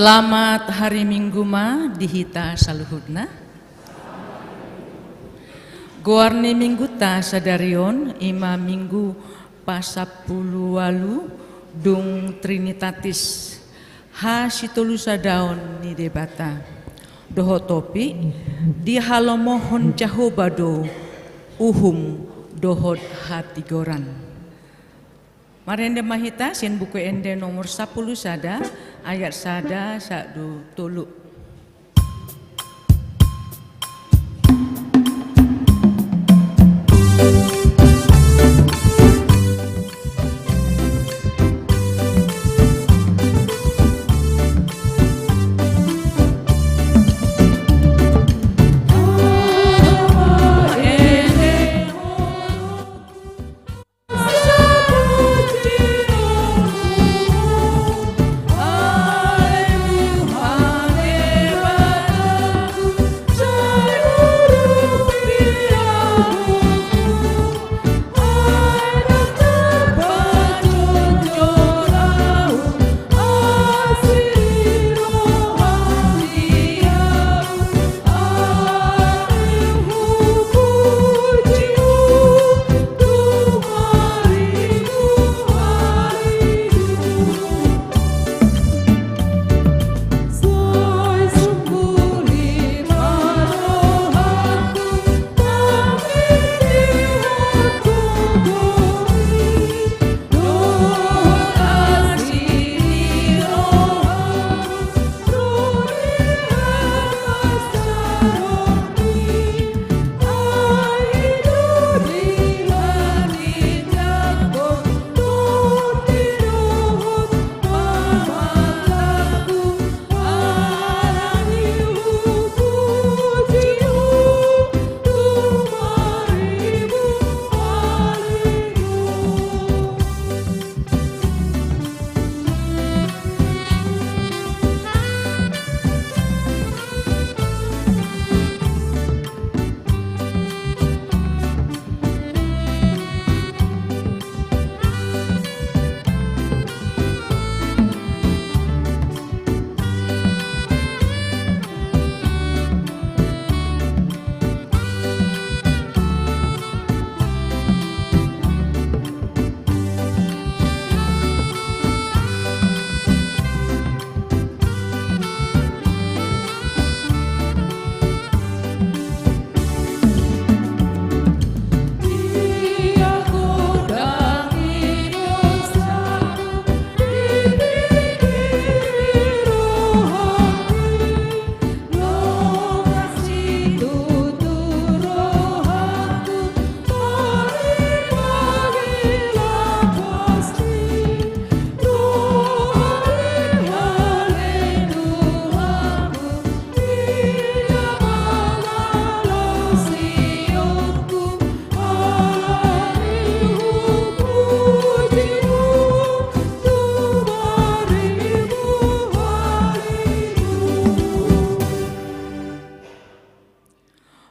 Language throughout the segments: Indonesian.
Selamat hari Minggu ma dihita saluhudna. Goarni minggu ta sadarion ima minggu pasapulu walu dung Trinitatis ha situlu sadaon ni debata. Doho topi di halomohon cahobado uhum dohot hati goran. Marende mahita sin buku ende nomor 10 sada ayat sada sadu tulu.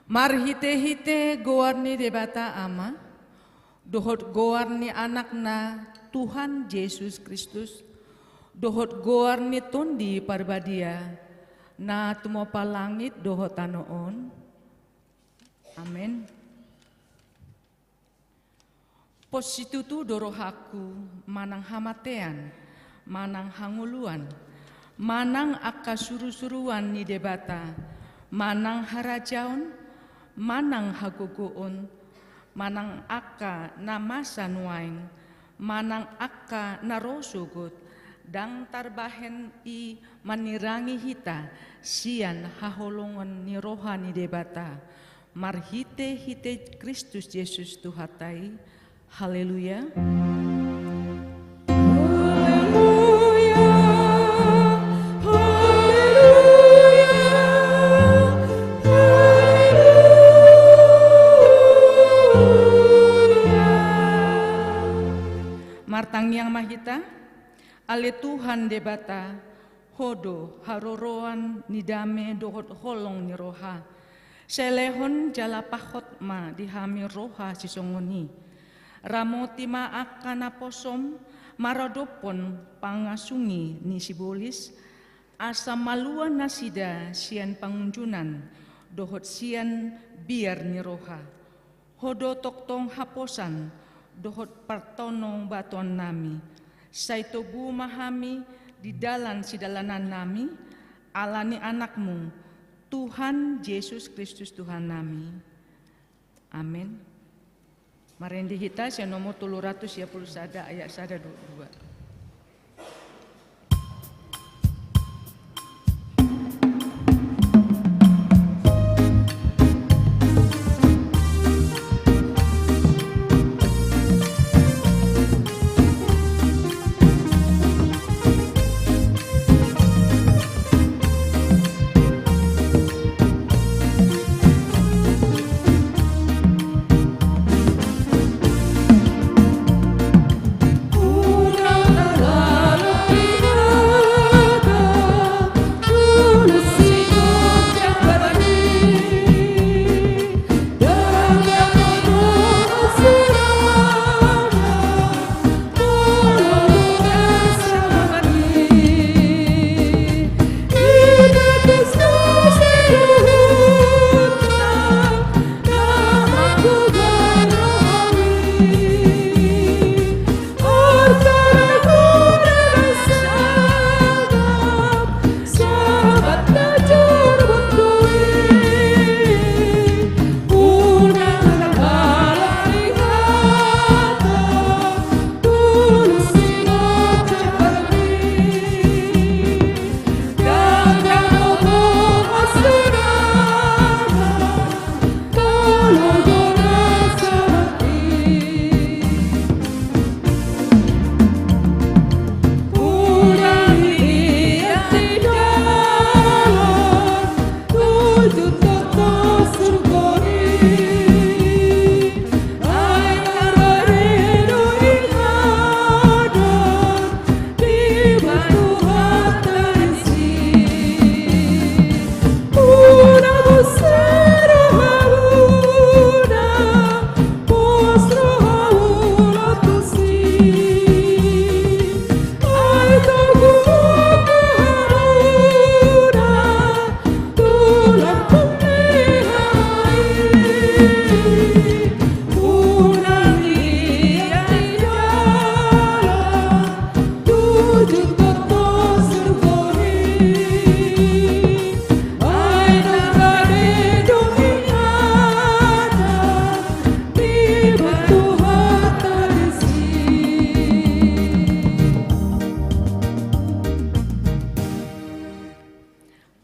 Marhite-hite goarni debata ama, dohot goarni anakna Tuhan Yesus Kristus, dohot goarni tundi parbadia, na tumopa langit dohot tanoon. Amin. Positutu dorohaku manang hamatean, manang hanguluan, manang akka suru-suruan ni debata, manang harajaon, manang haguguon, manang akka na masanuain, manang akka na rosugot, dang tarbahen i manirangi hita, sian haholongan ni rohani debata, marhite-hite Kristus Yesus Tuhatai, haleluya. Martang yang mahita, ale Tuhan debata, hodo haroroan nidame dohot holong ni roha, selehon jalapahot ma dihami roha sisongoni, ramoti ma akana posom maradopon pangasungi ni sibolis, asa maluan nasida sian pangunjunan, dohot sian biar niroha. Hodo toktong haposan, dohot partonong batuan nami. Saitobu mahami di dalan sidalanan nami, alani anakmu, Tuhan Yesus Kristus Tuhan nami. Amin. Marendi hita siya nomor 300 ayat 1 2.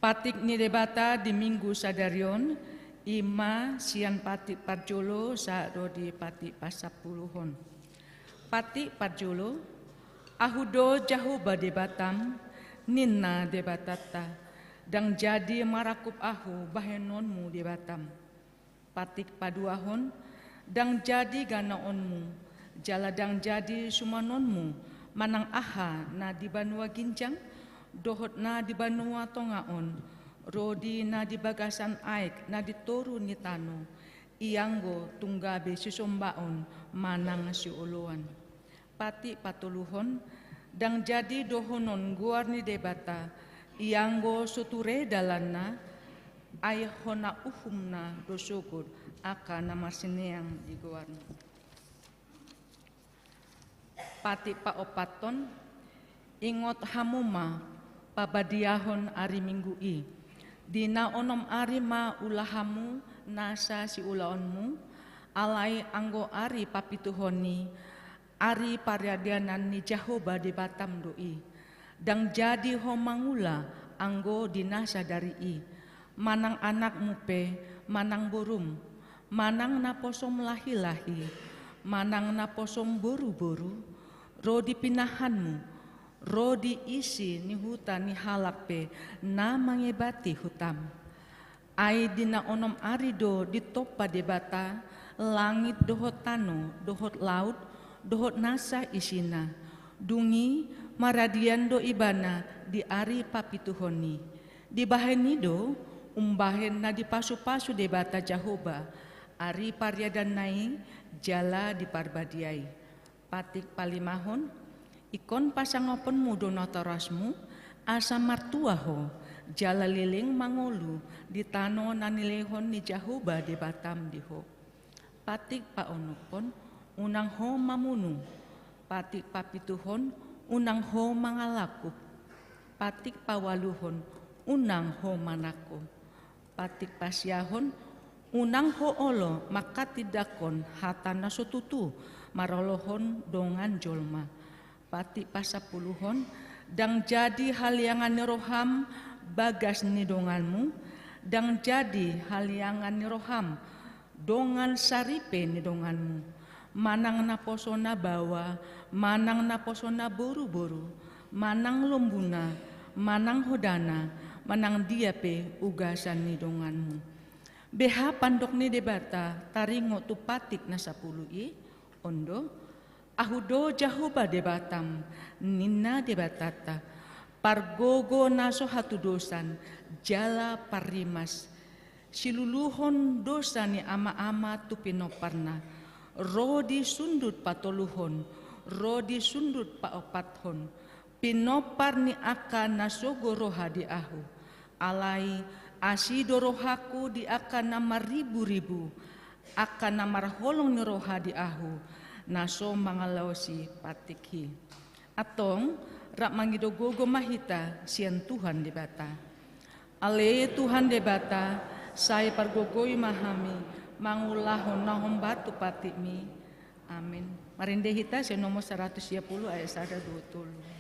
Patik nidebata di minggu sadarion, ima sian patik parjolo saado di patik pasapuluhon. Patik parjolo, ahudo jahuba debatam, ninna debatata, dang jadi marakup ahu bahenonmu debatam. Patik paduahon, dang jadi ganaonmu, jala dang jadi sumanonmu, manang aha na di banua ginjang, dohot na di banua tongaon, rodi na di bagasan aik na di toru ni tano, ianggo tunggabe susombaon manang si uluan. Pati patuluhon, dang jadi dohonon guar ni debata, ianggo suture dalanna, ay hona uhumna dosukur aka na marsineang di guar. Pati paopaton, ingot hamuma, pabadiahon ari minggu i. Dina onom ari ma ulahamu nasa si ulaonmu, alai anggo ari papituhoni, ari pariadianan ni Jahoba di Batam doi. Dang jadi homangula anggo dinasa dari i. Manang anak mupe, manang burum, manang naposom lahi-lahi, manang naposom boru-boru, ro dipinahanmu, ro diisi ni hutan ni halakpe na mangebati hutam. Ai dina onom arido di topa debata, langit dohot tano, dohot laut, dohot nasa isina. Dungi maradian do ibana di ari papituhoni. Di bahenido umbahen na di pasu-pasu debata Jahoba, ari pariadan nai jala di parbadiai. Patik palimahon, ikon pasangopon mudo notorasmu, Asa martuaho jala liling mangolu di tano nanilehon ni Jahuba di Batam diho. Patik paonopon unang ho mamunu. Patik papituhon unang ho mangalaku. Patik pawaluhon unang ho manako. Patik pasyahon unang ho olo makatidakon hata nasututu marolohon dongan jolma. Patik pasapuluhon dang jadi haliangan ni roham bagas ni donganmu, dang jadi haliangan ni roham dongan saripe ni donganmu. Manang naposona bawa, manang naposona buru-buru, manang lombuna, manang hodana, manang diape ugasan ni donganmu. Beha pandok ni debata taringo tu patik na 10 ondo ahudo Jahuba de Batam nina de batata pargogo naso hatu dosan jala parimas siluluhon dosa ni ama-ama tu pinoparna rodi sundut patoluhon rodi sundut paopathon pinopar ni akan nasogo roha di ahu alai asido rohaku di akan nama ribu-ribu akan nama holong ni roha di ahu naso mangalausi patikhi atong rak mangido gogo mahita sian Tuhan di bata ale Tuhan di bata saya pargogoi mahami mangulahon nahom batu patikmi amin marinde hita sian nomor 110 ayat 120.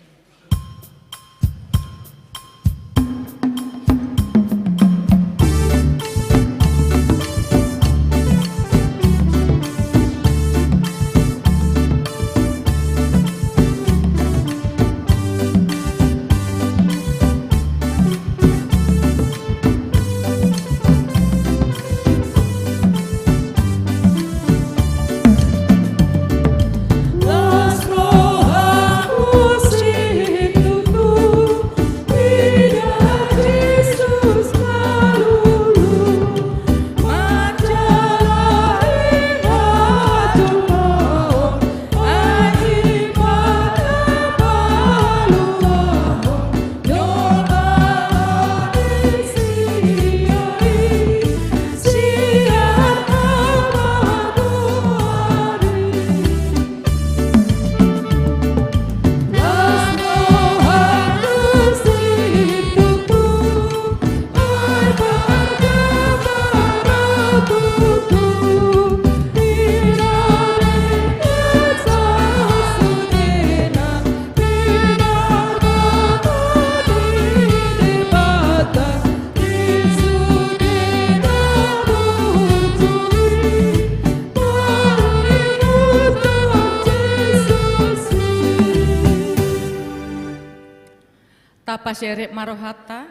Paseret marohata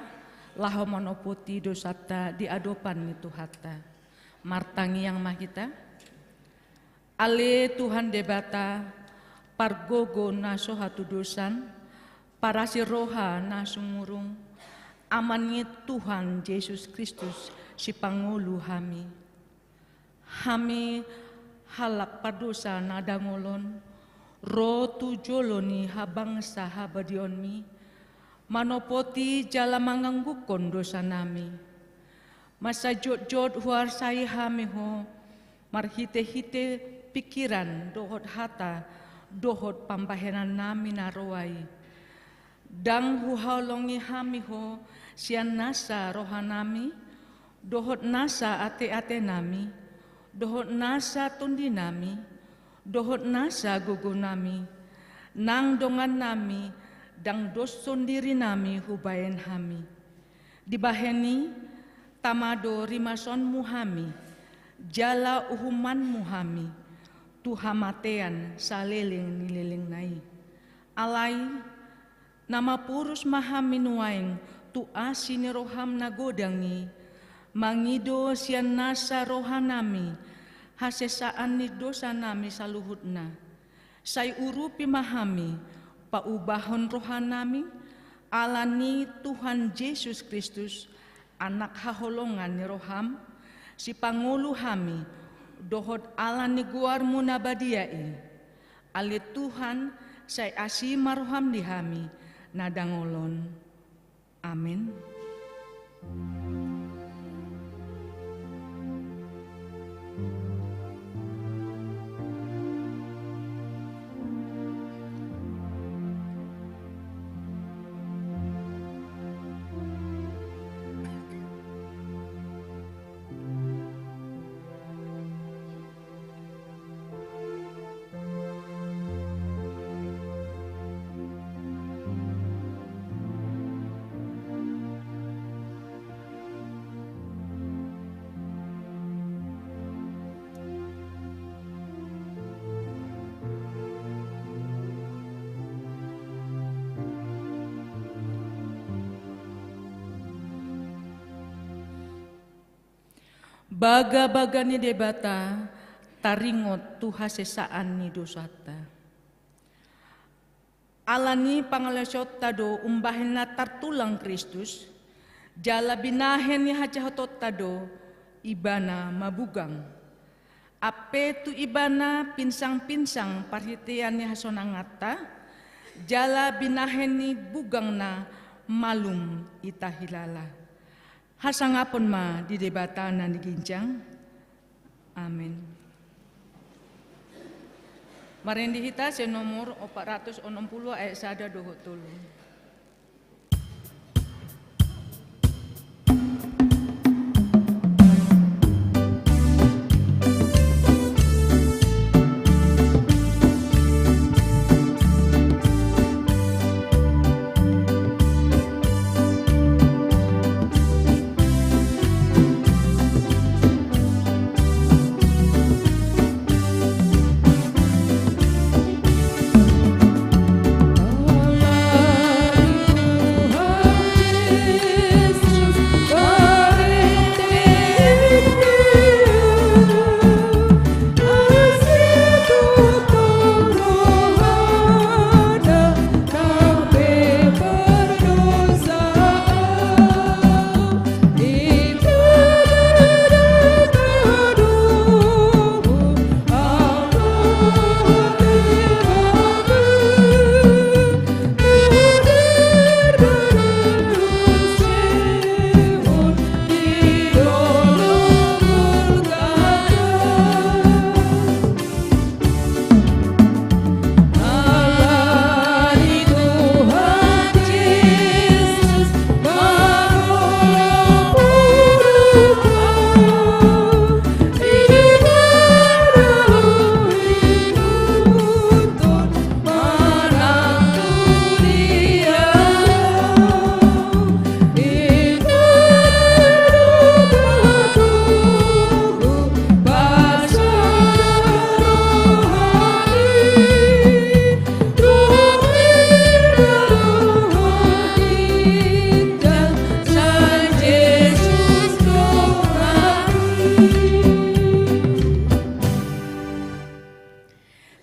laho monopoti dosata di adopan itu hata martangi yang mahita ale Tuhan debata pargogo naso hatu dosan parasi roha nasumurung amannya Tuhan Yesus Kristus si pangulu hami halak padosa nadangolon ro tu joloni habangsa habadionmi manopoti jala manganggukon dosa nami masa jod-jod huar sai hami ho marhite-hite pikiran dohot hata dohot pambahenan nami naroai dang huhalongi hami ho sian nasa rohanami dohot nasa ate-ate nami dohot nasa tundi nami dohot nasa gugu nami nang dongan nami dang doson diri nami hubayen hami dibaheni tamado rimason muhami jala uhuman muhami tuhamatean saliling nililing nai alai nama purus mahami nuaing tu asini roham nagodangi mangido sian nasa rohanami hasesaan ni dosa nami saluhutna say urupi mahami paubahon rohanami alani Tuhan Yesus Kristus anak haholongan ni roham si pangulu hami dohot alani guarmu nabadiai ali Tuhan say asi maroham di hami nadangolon Amin. Baga-baga ni debata taringot tuha sesaan ni dosata. Alani pangalesot tado umbahin na tartulang Kristus, jala binahen ni hajahotot tado ibana mabugang. Ape tu ibana pinsang-pinsang parhitian ni hasonangata, jala binahen ni bugang na malum itahilala. Hasangapon ma di debata na niginjang. Amin. Marendi hita sa nomor 460 ayat 123.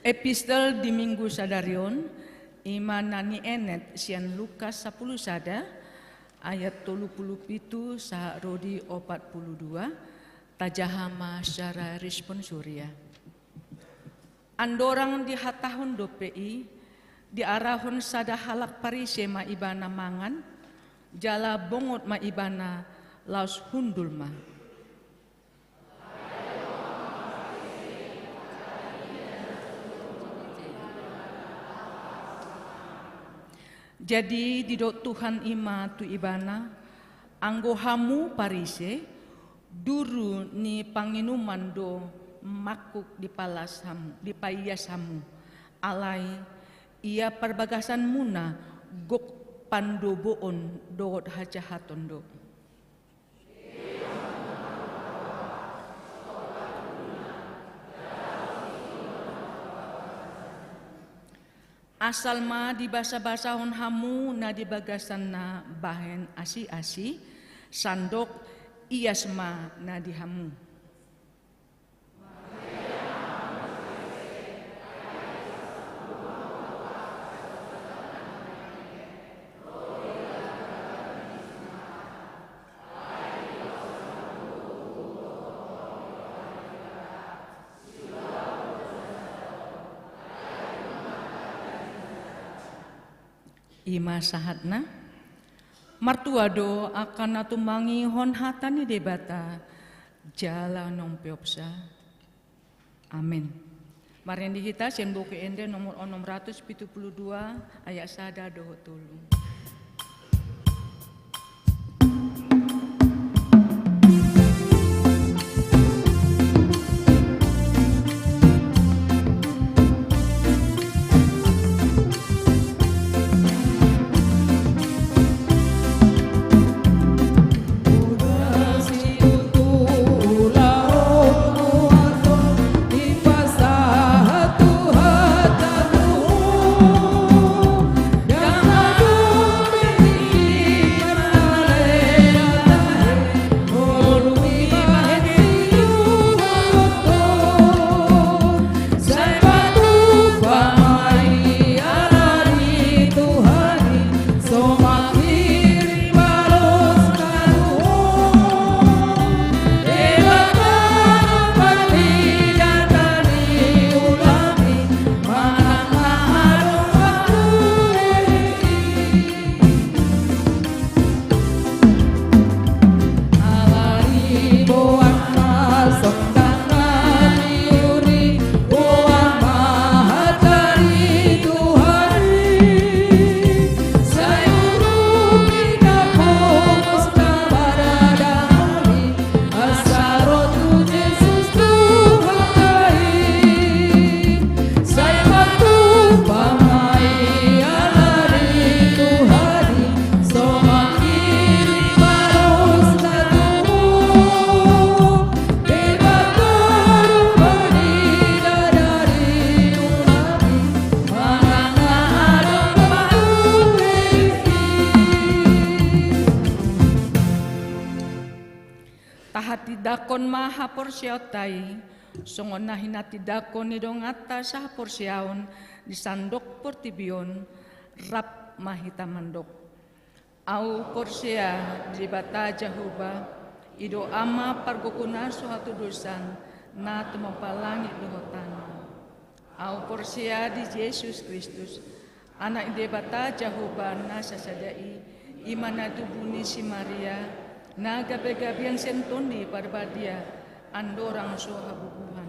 Epistel di Minggu Sadarion, imanani enet sian Lukas 10 sada, ayat 37 sahak rodi 42, tajahama secara respon surya. Andorang di hatahun dopei, di arahun sada halak parise ma ibana mangan, jala bongot ma ibana laus hundul ma. Jadi didok Tuhan ima tu ibana, anggo hamu parise, duru ni panginuman do makuk di palas hamu, di payas hamu, alai ia perbagasan muna gok pandoboon dogot hajahaton do. Asal ma di basa-basahon hamu na di bagasan na bahen asi-asi, sandok iasma na di hamu. Ima sahatna Martuado akan natumangi hon hatani debata jala nong piopsa. Amin. Marian di kita sen buku ende nomor 672 ayat sada doho tulu. Dakon maha porsiautai, songon na hinati dakon ni dong atas sa porsiaon di sandok portibion rap mahita mandok. Au porsia di bata jahuba ido ama pargokuna suatu dosan na tumapalangi dohotan. Au porsia di Yesus Kristus anak di bata jahuba na sasadai imana tubuni si Maria na gabi-gabian sentoni parbadia andorang soha bubuhan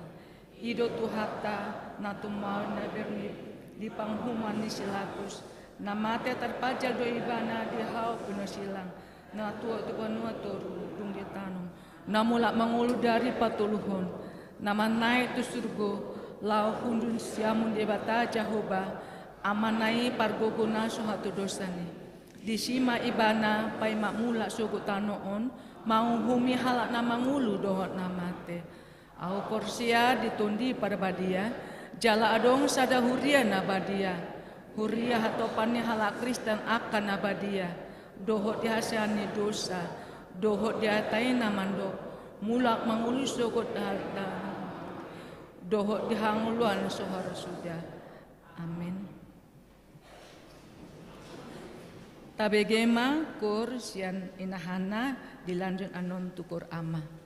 ido tuhata na tumal na berni di panghuman ni silatus na mate terpajal do ibana di hau puno silang na tua tu panua toru dung di tanong na mula mangulu dari patuluhon na manai tu surgo lau hundun siamun di bata jahoba amanai pargogona soha tu dosani di sima ibana pai makmula suku tanoon mau humi halak na mangulu dohot na mate au porsia ditundi pada badia jala adong sada huria na badia huria hatopannya halak Kristen akan na badia dohot dihasani dosa dohot diatai na mandok mulak mangulu suku harta dohot dihanguluan sohar sudah. Amin. Tabegema kur sian inahana dilanjut anon tukur ama.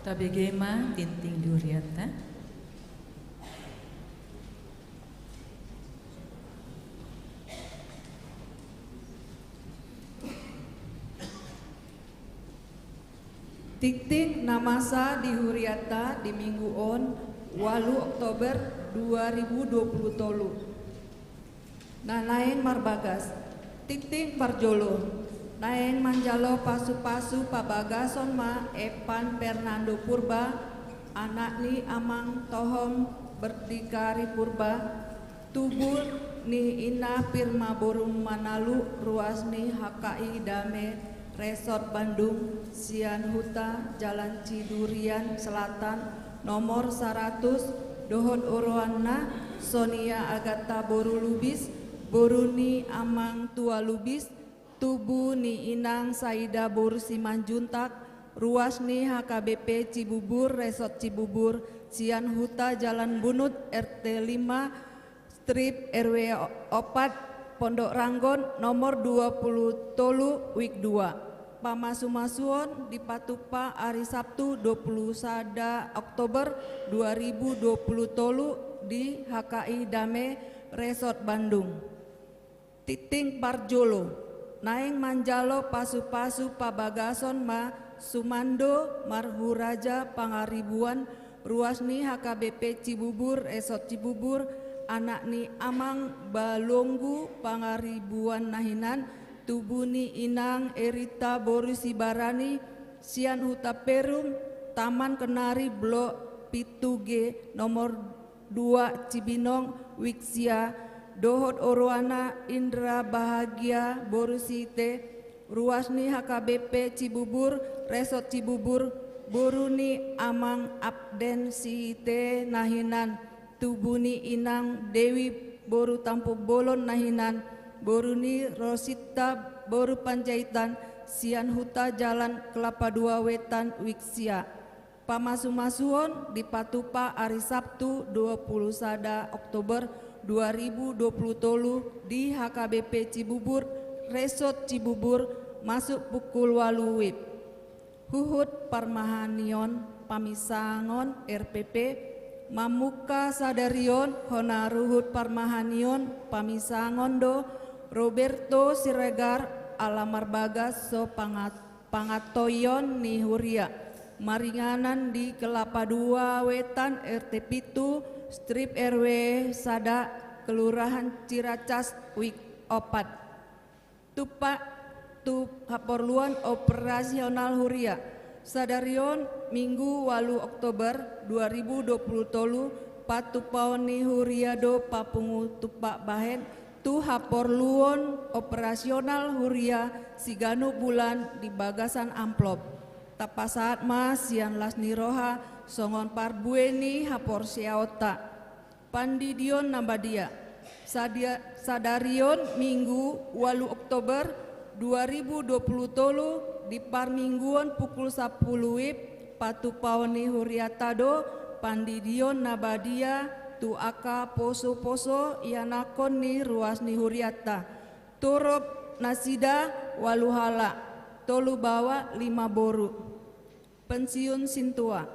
Tabegema tinting duriata. Tiktik namasa di Huriata di Minggu On 8 Oktober 2020 tolu. Nanaeng Marbagas Tiktik Parjolo Naeng Manjalo Pasu-pasu Pabagason Ma Epan Fernando Purba anak ni Amang Tohom Berdikari Purba Tubul ni Ina Pirma Borung Manalu Ruas ni HKI Dame Resort Bandung, Sian Huta, Jalan Cidurian Selatan, nomor 100, Dohot Oroana, Sonia Agata Boru Lubis, Boruni Amang Tua Lubis, Tubu ni Inang Saida Boru Simanjuntak, Ruas ni HKBP Cibubur, Resort Cibubur, Sian Huta, Jalan Bunut, RT 5, Strip RW 4, Pondok Ranggon nomor 20 tolu week 2 Pamasumasuon di Patupa hari Sabtu 21 Oktober 2020 tolu di HKI Dame Resort Bandung. Titing Parjolo Naeng Manjalo Pasu-pasu Pabagason Ma Sumando Marhuraja Pangaribuan Ruasni HKBP Cibubur Resort Cibubur anak ni Amang Balonggu Pangaribuan Nahinan Tubuni Inang Erita Borusi Barani Sian Huta Perum Taman Kenari Blok Pitu G nomor 2 Cibinong Wiksia Dohot Oroana Indra Bahagia Borusi T Ruasni HKBP Cibubur Resort Cibubur Boruni Amang Abden Site Nahinan Tubuni Inang Dewi Boru Tampu Bolon Nahinan Boruni Rosita Boru Panjaitan Sian Huta Jalan Kelapa Dua Wetan Wiksia Pamasumasuon di Patupa hari Sabtu 21 Oktober 2020 tolu di HKBP Cibubur Resort Cibubur masuk pukul 8 WIB Huhut Parmahanion Pamisangon RPP Mamuka Sadarion Honaruhut Parmahanion Pamisangondo Roberto Siregar Alamar Bagas So Pangatoyon ni Huria Maringanan di Kelapa Dua Wetan RT Pitu Strip RW Sada Kelurahan Ciracas Wik Opat Tupak Tu Haporluan Operasional Huria Sadarion Minggu 8 Oktober 2020 tolu Patupaoni Huriado Papungu Tupak Bahen Tu Haporluon Operasional Huria Siganu Bulan di Bagasan Amplop Tapasaat Mas Sian Lasni Roha Songon Parbueni Hapor Siaota Pandidion Nambadia Sadarion Minggu 8 Oktober 2020 tolu di Parmingguan pukul 10 WIB Patupaoni Huriatado Pandidion Nabadia Tu Aka Poso-poso Ianakon ni Ruasni Huriata Turop Nasida Waluhala Tolu Bawa 5 Boru Pensiun Sintua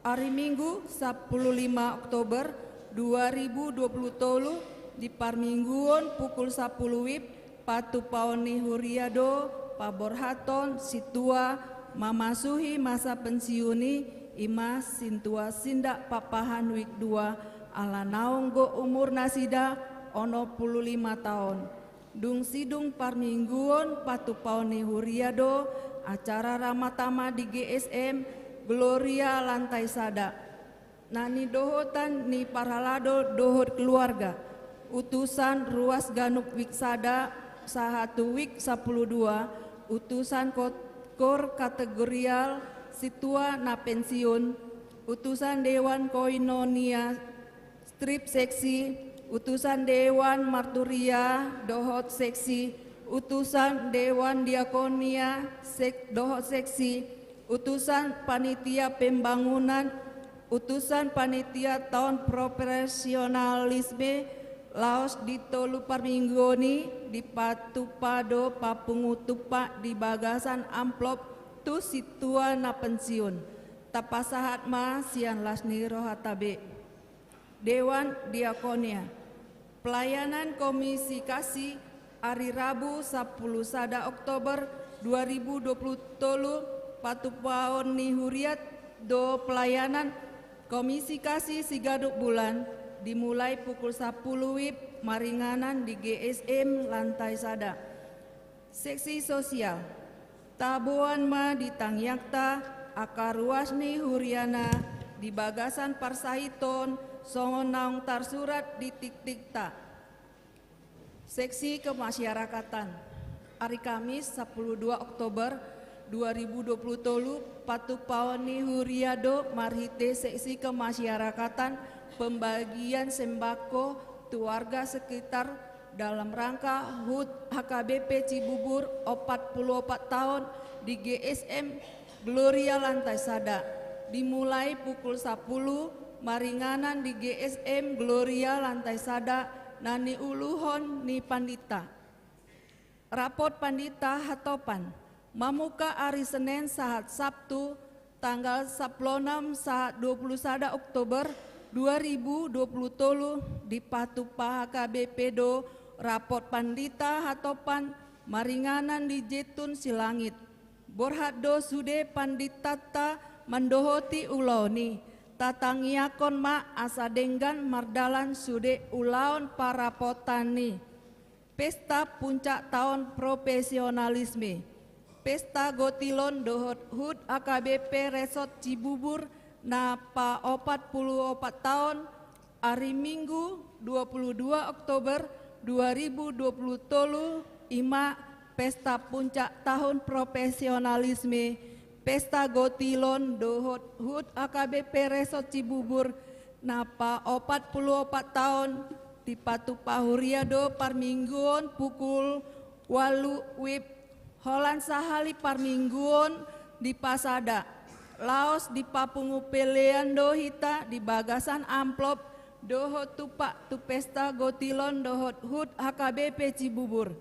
hari Minggu 15 Oktober 2020 tolu di Parmingguan pukul 10 WIB Patupaoni Huriado Paborhaton Situa Mamasuhi masa pensiuni Imas Sintua Sindak Papahan Wik 2 ala naunggo umur nasida ono 15 tahun Dung Sidung Parmingguon Patupaoni Huriado acara Ramatama di GSM Gloria Lantai Sada Nani dohotan ni Parhalado dohot keluarga utusan Ruas Ganup Wiksada Sahatu Wik 12 utusan kor kategorial Situa na pensiun utusan Dewan Koinonia strip seksi utusan Dewan Marturia dohot seksi utusan Dewan Diakonia dohot seksi utusan Panitia Pembangunan utusan Panitia Tahun Profesionalisme Laos di Tolu Parminggoni di Patupado Papungu Tupak di Bagasan Amplop tu Situa na pensiun tapasahat ma sian lasni rohatabe. Dewan Diakonia, pelayanan Komisi Kasih hari Rabu 10 sada Oktober 2020 patupaon ni huriat do pelayanan Komisi Kasih Sigaduk Bulan dimulai pukul 10 WIB maringanan di GSM lantai sada. Seksi sosial, tabuan ma di Tangyakta akar ruasni huriana di bagasan Parsahiton songonang tarsurat di Tiktikta. Seksi kemasyarakatan, hari Kamis 12 Oktober 2020 patupaoni huriado marhite seksi kemasyarakatan pembagian sembako tu warga sekitar dalam rangka HUT HKBP Cibubur 44 tahun di GSM Gloria lantai sada dimulai pukul 10 maringanan di GSM Gloria lantai sada nani uluhon ni pandita. Rapot pandita hatopan mamuka hari Senin saat Sabtu tanggal 16 saat 21 Oktober 2020 di Patupa HKBP do rapot pandita hatopan maringanan di Jetun Silangit. Borhat do sude panditata mandohoti uloni tatangiakon ma asadenggan mardalan sude ulaon para potani. Pesta puncak tahun profesionalisme. Pesta gotilon dohot HUT AKBP Resort Cibubur napa 44 tahun hari Minggu 22 Oktober 2020 tolu ima pesta puncak tahun profesionalisme. Pesta gotilon dohot HUT AKBP Resort Cibubur napa 44 tahun di Patupa Huriado parmingguon pukul 8 WIB holan sahali parmingguon di Pasada Laos di Papungu Pelean dohita di bagasan amplop dohot tupak tu pesta gotilon dohot HUT HKBP Cibubur.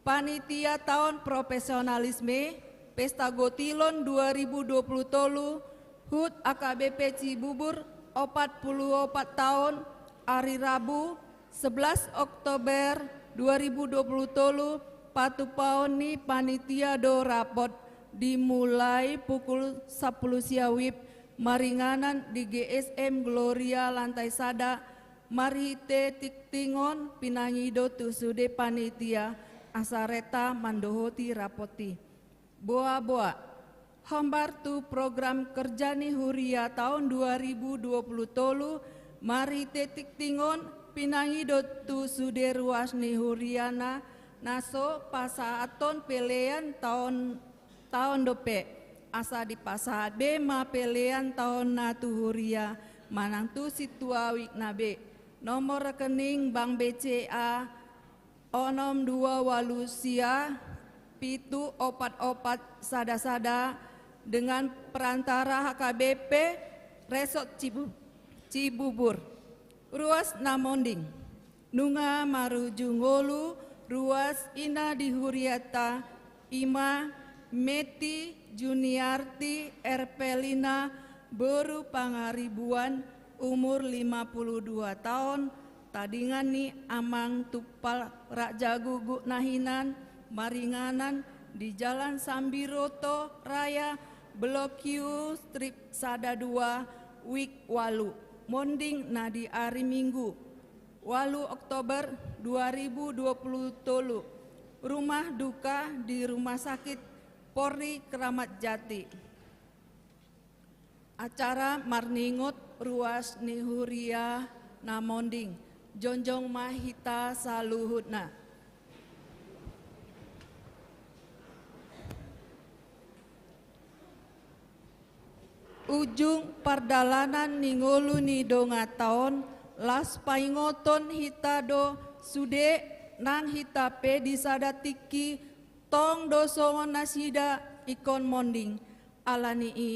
Panitia tahun profesionalisme Pesta Gotilon 2020 tolu HUT AKBP Cibubur 44 tahun hari Rabu 11 Oktober 2020 tolu patupaoni panitia do rapot dimulai pukul 10 siawib maringanan di GSM Gloria lantai sada marhite tiktingon pinangido tusude panitia asareta mandohoti rapoti. Boa-boa, hambar tu program kerja ni huria tahun 2020 tolu mari tetik tingon pinangi dotu sude ruas ni huriana naso pasaaton pelean tahun dope asa di pasaat be ma pelean tahun natu huria manang tu situawik nabe nomor rekening Bank BCA onom 2 walusia pitu opat sada-sada dengan perantara HKBP Resort Cibubur ruas Namonding Nunga Marujungolu ruas Ina di Huriata Ima Meti Juniarti Erpelina Beru Pangaribuan umur 52 tahun tadingan ni amang tupal Raja Gugu Nahinan maringanan di Jalan Sambiroto Raya Blok Q Strip Sada 2 Wik Walu Monding nadi hari Minggu 8 Oktober 2020 tolu rumah duka di Rumah Sakit Polri Kramat Jati. Acara marningot ruas nihuria Namonding Jonjong Mahita Saluhutna. Ujung pardalanan ningolu ni donga taon las paingoton hitado sude nang hitape di sadatiki tong dosongon nasida ikon monding alani i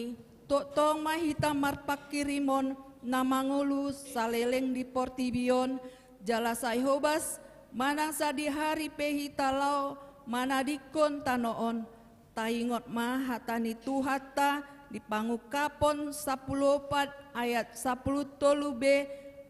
tong mahita marpak kirimon namangulu saleleng di Portibion jalasai hobas manang sadi hari pehitalau manadikon tanoon taingot ma hatani tuhata di pangukapon 14 ayat 10 tolu-b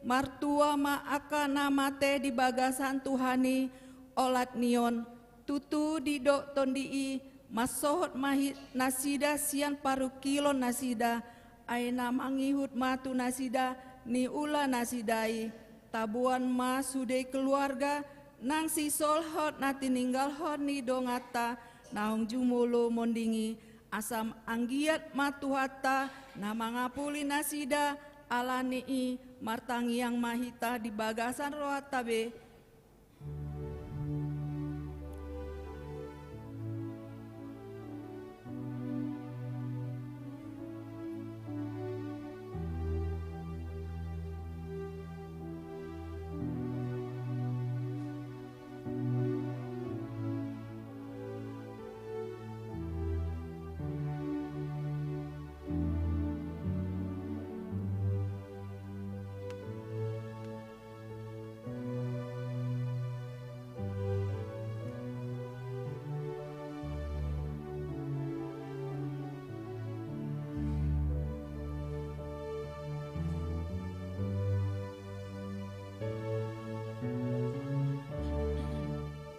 martua ma akana mate di bagasan Tuhani olat nion tutu di dok tondii masohot mahi nasida sian paru kilo nasida aina mangihut matu nasida ni ula nasidai tabuan ma sudai keluarga nang si solhot nati ninggal hot ni dongata naung jumulo mondingi asam anggiat matu hatta na mangapuli nasida alani i martangi yang mahita di bagasan rohatabe.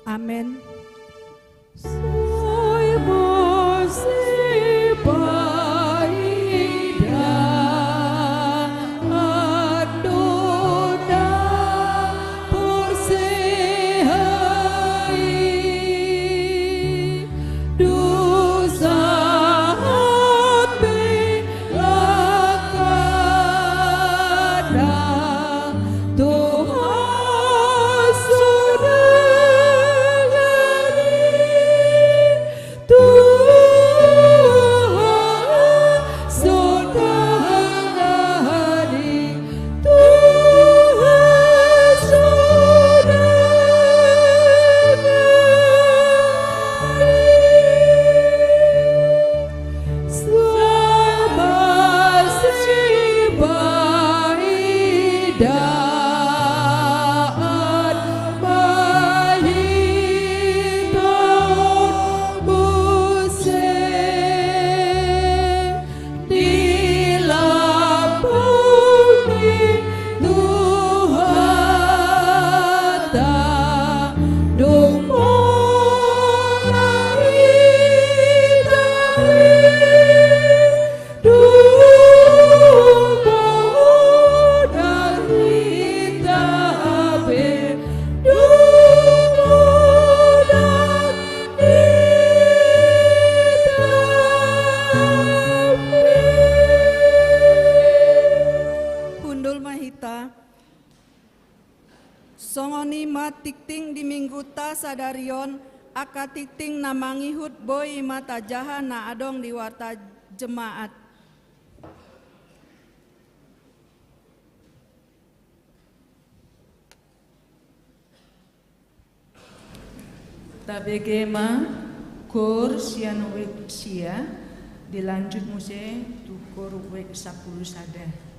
Amin. Soy Songoni ma tikting di minggu ta sadarion aka tikting na mangihut boy mata jaha na adong di warta jemaat. Tabegema kor sian wek sia dilanjut muse tukor wek 10 sada.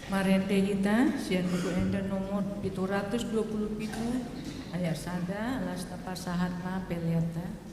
Marente kita sian buku enda nomor 727 ayat sada alas tapasahat na peliata.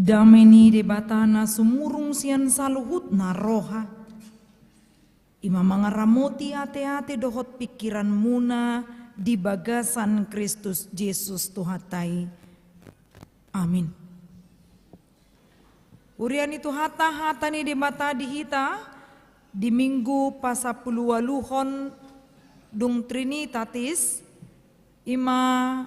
dameni debatana sumurung sian saluhut na roha. Ima mangaramoti ate-ate dohot pikiran muna di bagasan Kristus Yesus Tuhatai. Amin. Urian itu hata-hata ni debata di hita di minggu pasapuluwaluhon dung Trinitatis ima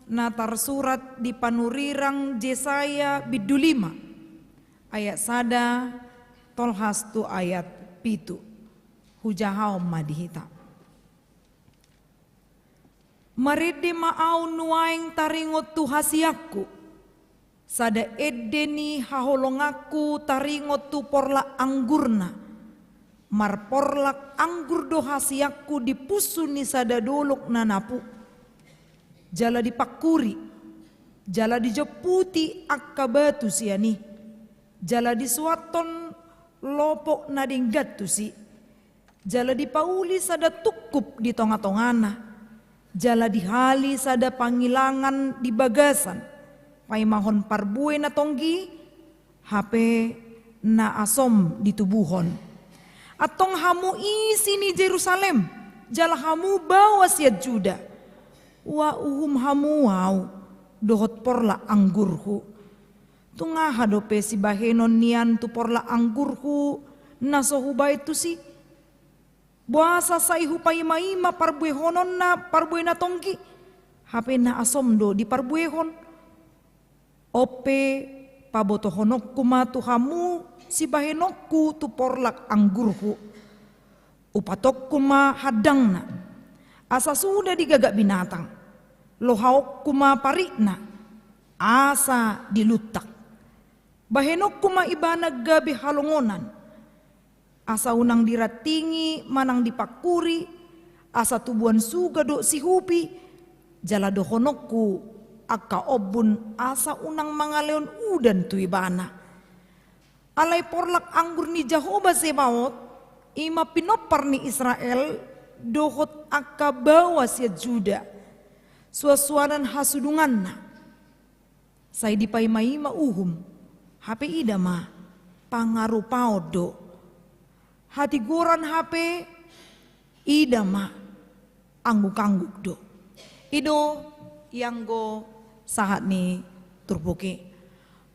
natar surat di panurirang Yesaya bidulima ayat sada tolhas tu ayat pitu hujahau madihita marede maau nuaing taringot tu hasiakku sada edeni haholongaku taringot tu porla anggurna mar porlak anggur do hasiakku dipusuni sada dolok nanapu jala dipakuri, jala dijeputi akka batu siani, jala disuaton lopok nadinggat tu si, jala dipauli sada tukup di tonga-tongana, jala dihali sada pangilangan di bagasan, paimahon parbue na tonggi, hape na asom di tubuhon. Atong hamu isi ni Jerusalem, jala hamu bawa siat Juda. Wa uhum hamu wau dohot porla anggurhu tunga hadope si bahenon nian tu porla anggurhu nasohu baitu si buasa saihu paima-ima parbuehonon na parbuena tongki hape na asom do di parbuehon ope pabotohonokku ma tu hamu si bahenokku tu porlak anggurhu upatokku ma hadang na asa sudah digagak binatang lohaok kuma parikna asa dilutak bahenok kuma ibana gabi halongonan asa unang diratingi manang dipakuri asa tubuan suga do sihupi jala dohonokku akka obun asa unang mangaleon udan tu ibana alai porlak anggur ni Jehovah Sebaot ima pinopar ni Israel dohot akka bawa siat Juda suasuanan hasudunganna say dipaimai uhum hape idama pangarupao do hati goran hape idama angguk-angguk do ido yang go sahat ni turpuki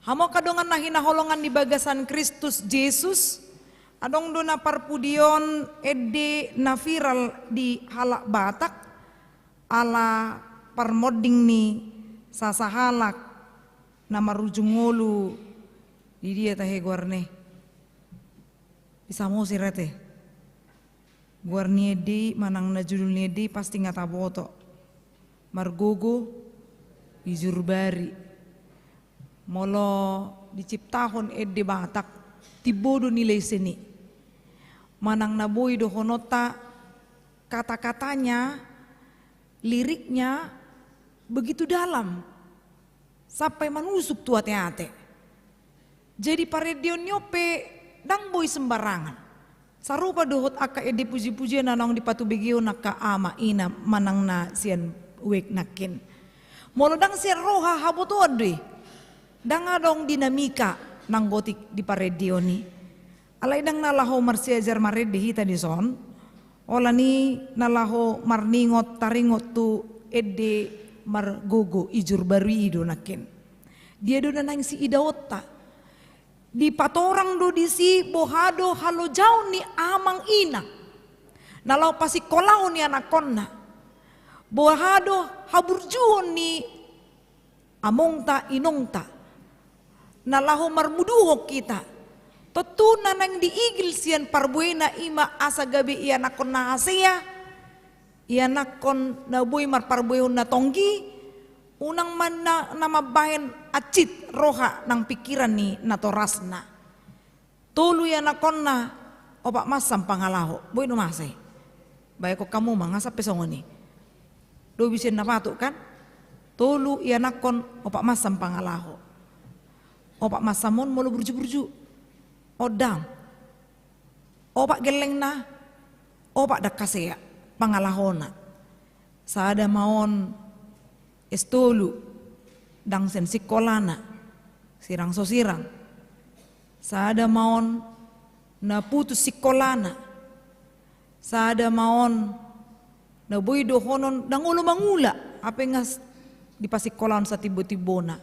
hamo kadongan nahina holongan di bagasan Kristus Yesus adong do na parpudion ede na viral di halak Batak ala parmoding ni sasahalak nama rujungolu di dia tahe guarne bisa mau sirete guarni edi manang na judul edi pasti ngata boto margogo ijurbari molo diciptahon ede Batak tibodo nilai seni manang na boy do honota kata-katanya liriknya begitu dalam sampai manusuk tua teate. Jadi paredion nyope dang boy sembarangan. Sarupa dohot aka ede puji-pujian nanong di patu begio naka ama ina manang na sian wek nakin. Molo dang sian roha haboto adui. Dang adong dinamika nang gotik di paredioni. Alai dang nalaho marsiajar marede hita di son. Ola ni nalaho marningot taringot tu ede margogo ijur bari ido nakin. Dia do nang si idaota. Di patorang do di si bohado halo jauh ni amang ina. Nalau pasi kolau ni anakonna. Bohado haburjuon ni amongta inongta. Nalahu marmuduho kita. Totuna nang diigil sian parbuena ima asa gabi iya nakon na aseya. Iya nakon na boy marparbueon na tonggi. Unang man na mabahen acit roha nang pikiran ni natorasna. Tulu ya nakon na opak masam pangalaho. Boy no masay. Baik ko kamu mangasa pesongo ni. Do bisin na pato kan. Tulu ya nakon opak masam pangalaho. Opak masamon molo burju-burju. Odang. Opak geleng na. Opak dakasea pangalahona. Saada maon estolu dang sen sikolana sirang so sirang. Sada maon na putus sikolana. Sada maon na boy dohonon dangulo mangula apa ngas di pasikolan sa tibo-tibona.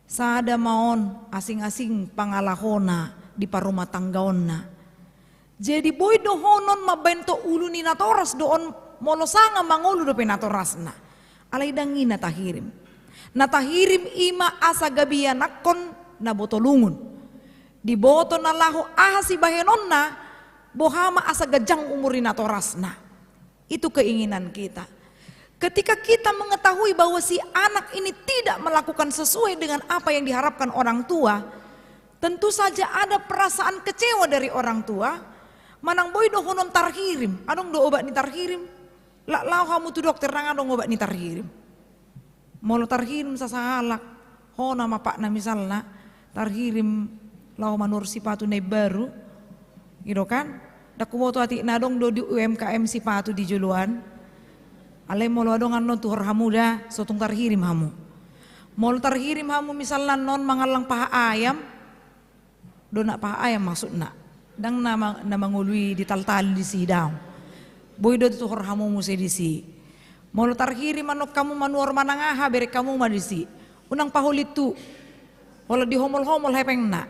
Sada maon asing-asing pangalahona di parumah tanggaonna. Jadi boy dohonon mabento ulu ni natoras doon molosanga mangulu do penatorasna. Alay dangi natahirim. Natahirim ima asa gabianakon na botolungun. Di boto na lahu ahasi bahenon na bohama asa gajang umurin atau rasna. Itu keinginan kita. Ketika kita mengetahui bahwa si anak ini tidak melakukan sesuai dengan apa yang diharapkan orang tua, tentu saja ada perasaan kecewa dari orang tua. Manang boy dohonon tarhirim, adong do obat ni tarhirim. Lak lau kamu tu dokter nang adong obat ni tarhirim. Molo tarhirim sasahalak, ho nama pak na misalna tarhirim lau manur sipatu ne baru, gitu kan? Daku moto ati nadong do di UMKM sipatu di juluan. Ale molo adong anon tu hamuda sotung tarhirim hamu. Molo tarhirim hamu misalna non mangalang paha ayam, do nak paha ayam maksud nak. Dang nama mangului di tal-tal di sidang. Boy do tu hamu muse di si. Molo tarhirim manok kamu manuor manangaha bere kamu madisi. Unang pahulit tu. Wala di homol-homol hepeng na.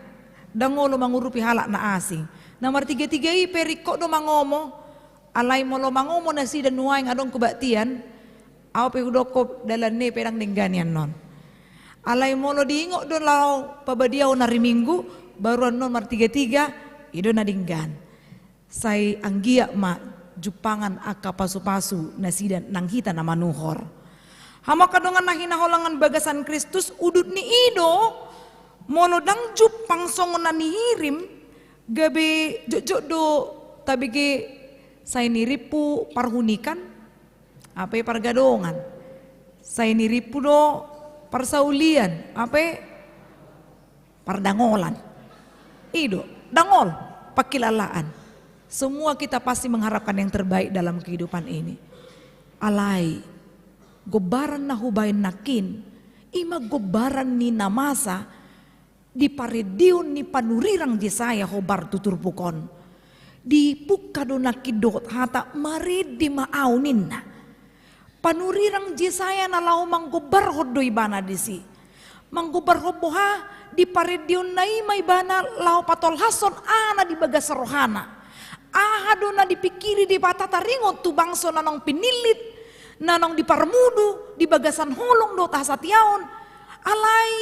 Dangolo mangurupi halak na asing. Nomor 3-3 perikok do mangomo. Alay molo mangomo na si dan nuaing adong kebaktian. Aw pe udoko dalan ne perang dengganian non. Alay molo diingok do lau pabadiaw na riminggu baru nomor 3-3 ido na dinggan. Say anggia ma jupangan aka pasu-pasu na si dan nanghita na manuhor. Hama kadongan na hinaholangan bagasan Kristus udut ni ido. Molo dang jupang songon na nihirim gabe jojok do tabige say niripu parhunikan apa pargadongan say niripu do parsaulian apa pardangolan ido dangol pakilalaan. Semua kita pasti mengharapkan yang terbaik dalam kehidupan ini. Alai gobaran na hubain nakin ima gobaran ni namasa di paredion ni panurirang Jesaya hobar tutur pukon. Di pukado nakidot hata maridi maaunin na. Panurirang Jesaya na lau manggobar hodo ibana disi. Manggobar hoboha di paredion na imay bana lau patol hason ana di bagas rohana. Ahado na dipikiri di patata ringot tu bangso nanong pinilit. Nanong di parmudu di bagasan holong do tahasatiaon. Alay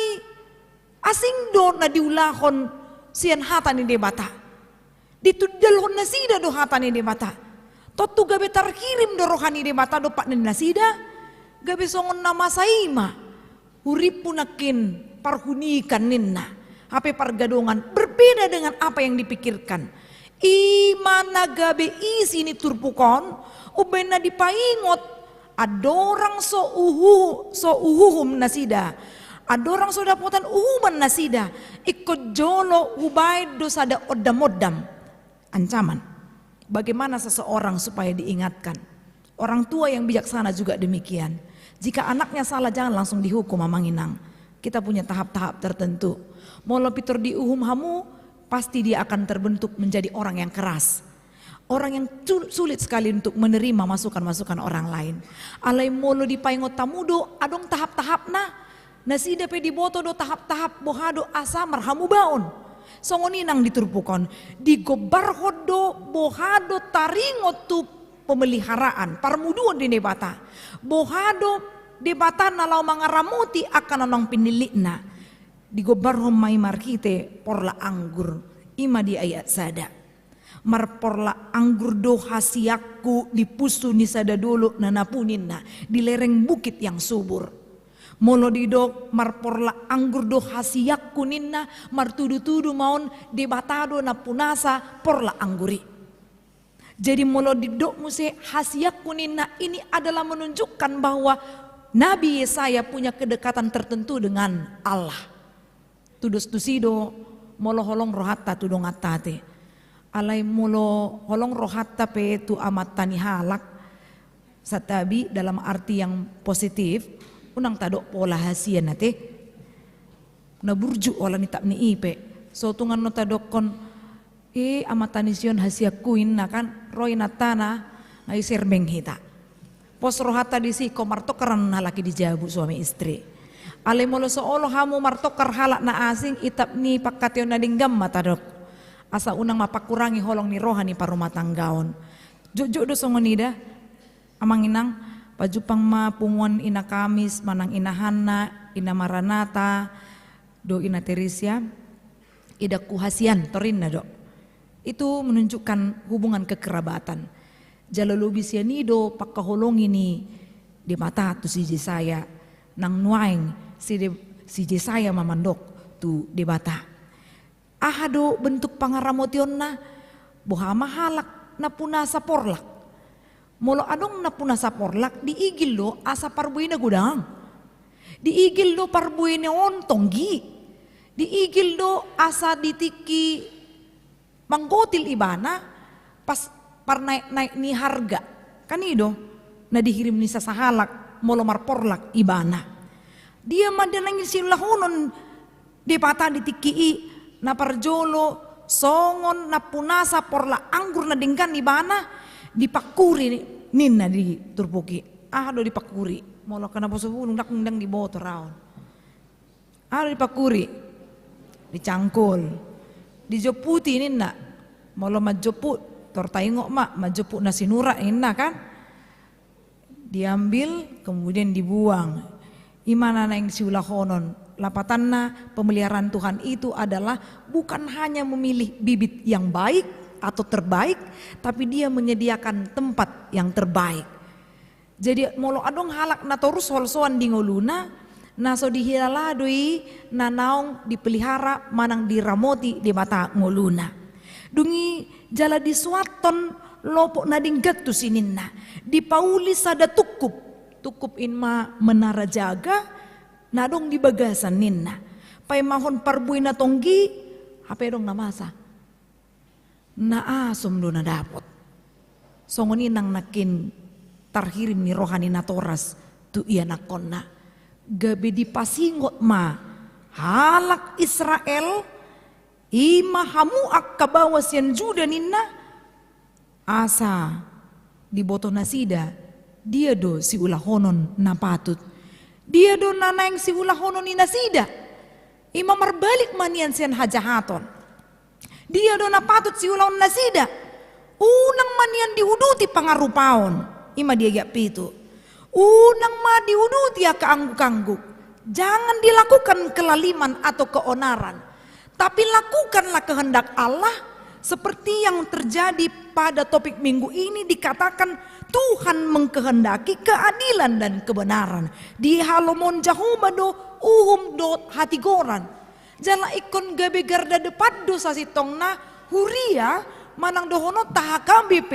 asing do na diulahon sian hata ni debata. Ditudalhon na sida do hata ni debata. Totu gabe tarkirim do rohani debata do pak na sida. Gabe songon nama saima. Uripu nakin parhunikan ninna. Hape pargadongan berbeda dengan apa yang dipikirkan. Imana gabe isi ni turpukon. Ubena dipaingot. Adorang so uhuhum nasida. Adorang so dapotan uhuman nasida. Ikut jolo ubay do sada odam-odam. Ancaman. Bagaimana seseorang supaya diingatkan. Orang tua yang bijaksana juga demikian. Jika anaknya salah jangan langsung dihukum mamanginang. Kita punya tahap-tahap tertentu. Molo pitur di uhum hamu pasti dia akan terbentuk menjadi orang yang keras. Orang yang sulit sekali untuk menerima masukan-masukan orang lain. Alai molo dipaingot tamudo adong tahap-tahap na. Nasi dape diboto do tahap-tahap bohado asamar hamu baon. Songoninang diturpukon. Digobar hodo bohado taringot tu pemeliharaan. Parmuduan di nebata. Bohado debata nalau mangaramuti akan anong pinilikna. Digobar homai markite porla anggur. Ima di ayat sada. Mar porla anggur do hasiakku dipusu ni sada dulu nanapuninna. Di lereng bukit yang subur. Molo didok marporla anggur do hasiak kuninna martudu-tudu maun debatado na punasa porla angguri. Jadi molo didok muse hasiak kuninna ini adalah menunjukkan bahwa Nabi Yesaya punya kedekatan tertentu dengan Allah. Tudus tusido molo holong rohatta tudong atate. Alai molo holong rohatta pe tu amat tani halak. Satabi dalam arti yang positif. Unang tadok pola hasian nate na burju wala ni tap ni ipe. So tungan nota dokon amatanision hasia kuin na kan roy natana ngai serbeng hita. Pos rohata di si komartokaran halaki di jabu suami istri. Ale molo soolo hamu martokar halak na asing itap ni pakatyo na dinggam mata dok. Asa unang mapakurangi holong ni rohani parumah tanggaon. Jojo do songonida amang inang pajupang mapunguan ina Kamis manang ina Hana ina Maranata do ina Teresia ida kuhasian torin na do. Itu menunjukkan hubungan kekerabatan. Jalulubi siya nido pakaholong ini di mata tu si Jesaya nang nuaing si Jesaya mamandok tu di bata. Ahado bentuk pangaramotion na buha mahalak na puna sa porlak. Molo adong na puna sa porlak diigil lo asa parbuy na gudang. Diigil lo parbuy na ontonggi. Diigil lo asa ditiki manggotil ibana pas par naik ni harga. Kanido na dihirim ni sa sahalak molo marporlak ibana. Dia madanangin silahonon di pata ditiki na parjolo songon na punasa porla anggur na dingkan ibana dipakuri ninna di turpuki. Do dipakuri molo kana posubunung dakndang di boto raon. Dipakuri dicangkul dijoputi ninna molo majoput tortaingo majoput na sinura inna kan diambil kemudian dibuang. Imana na yang siulahonon lapatanna pemeliharaan Tuhan itu adalah bukan hanya memilih bibit yang baik atau terbaik, tapi dia menyediakan tempat yang terbaik. Jadi molo adong halak na torus holsoan di ngoluna, naso dihilaladui na naong dipelihara manang diramoti di mata ngoluna. Dungi jala disuaton lopo na dinggat tu sininna, dipauli sada tukup inma menara jaga, nadong di bagasan ninna. Pay mahon parbuy na tonggi, hape dong namasa. Naasom do na dapot. Songonin nang nakin tarhirim ni rohani na toras tu iya nakon na. Gabi di pasingot ma halak Israel ima hamuak kabawas yan Juda ninna. Asa di boto nasida dia do si ulahonon na patut. Dia do nanayang si ulahonon ni nasida. Ima marbalik manian siyan hajahaton. Dia do na patut si ulahon nasida. Unang manian diuduti pangarupaon. Ima dia gak pitu. Unang ma diuduti ya keangguk-angguk. Jangan dilakukan kelaliman atau keonaran. Tapi lakukanlah kehendak Allah. Seperti yang terjadi pada topik minggu ini dikatakan Tuhan mengkehendaki keadilan dan kebenaran. Di halomon jahumado dot hatigoran. Jala ikon gabe garda depan dosa sitongna huria manang dohono tahakam BP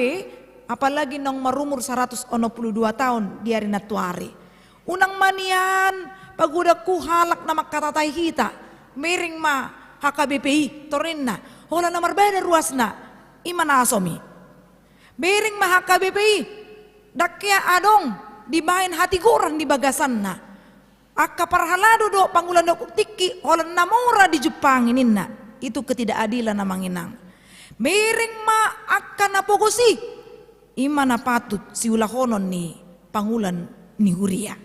apalagi nong marumur 162 tahun di hari natuari. Unang manian pagudaku halak nama katatai hita miring ma HKBPI torinna. Hola namar beda ruasna imana asomi. Bering ma HKBPI dakya adong dibain hati goran di bagasanna. Akka parhalado do pangulan do tiki hola namora di Jepang ininna. Itu ketidakadilan namang inang. Bering ma akka napogosi imana patut si ulahonon ni pangulan ni huria.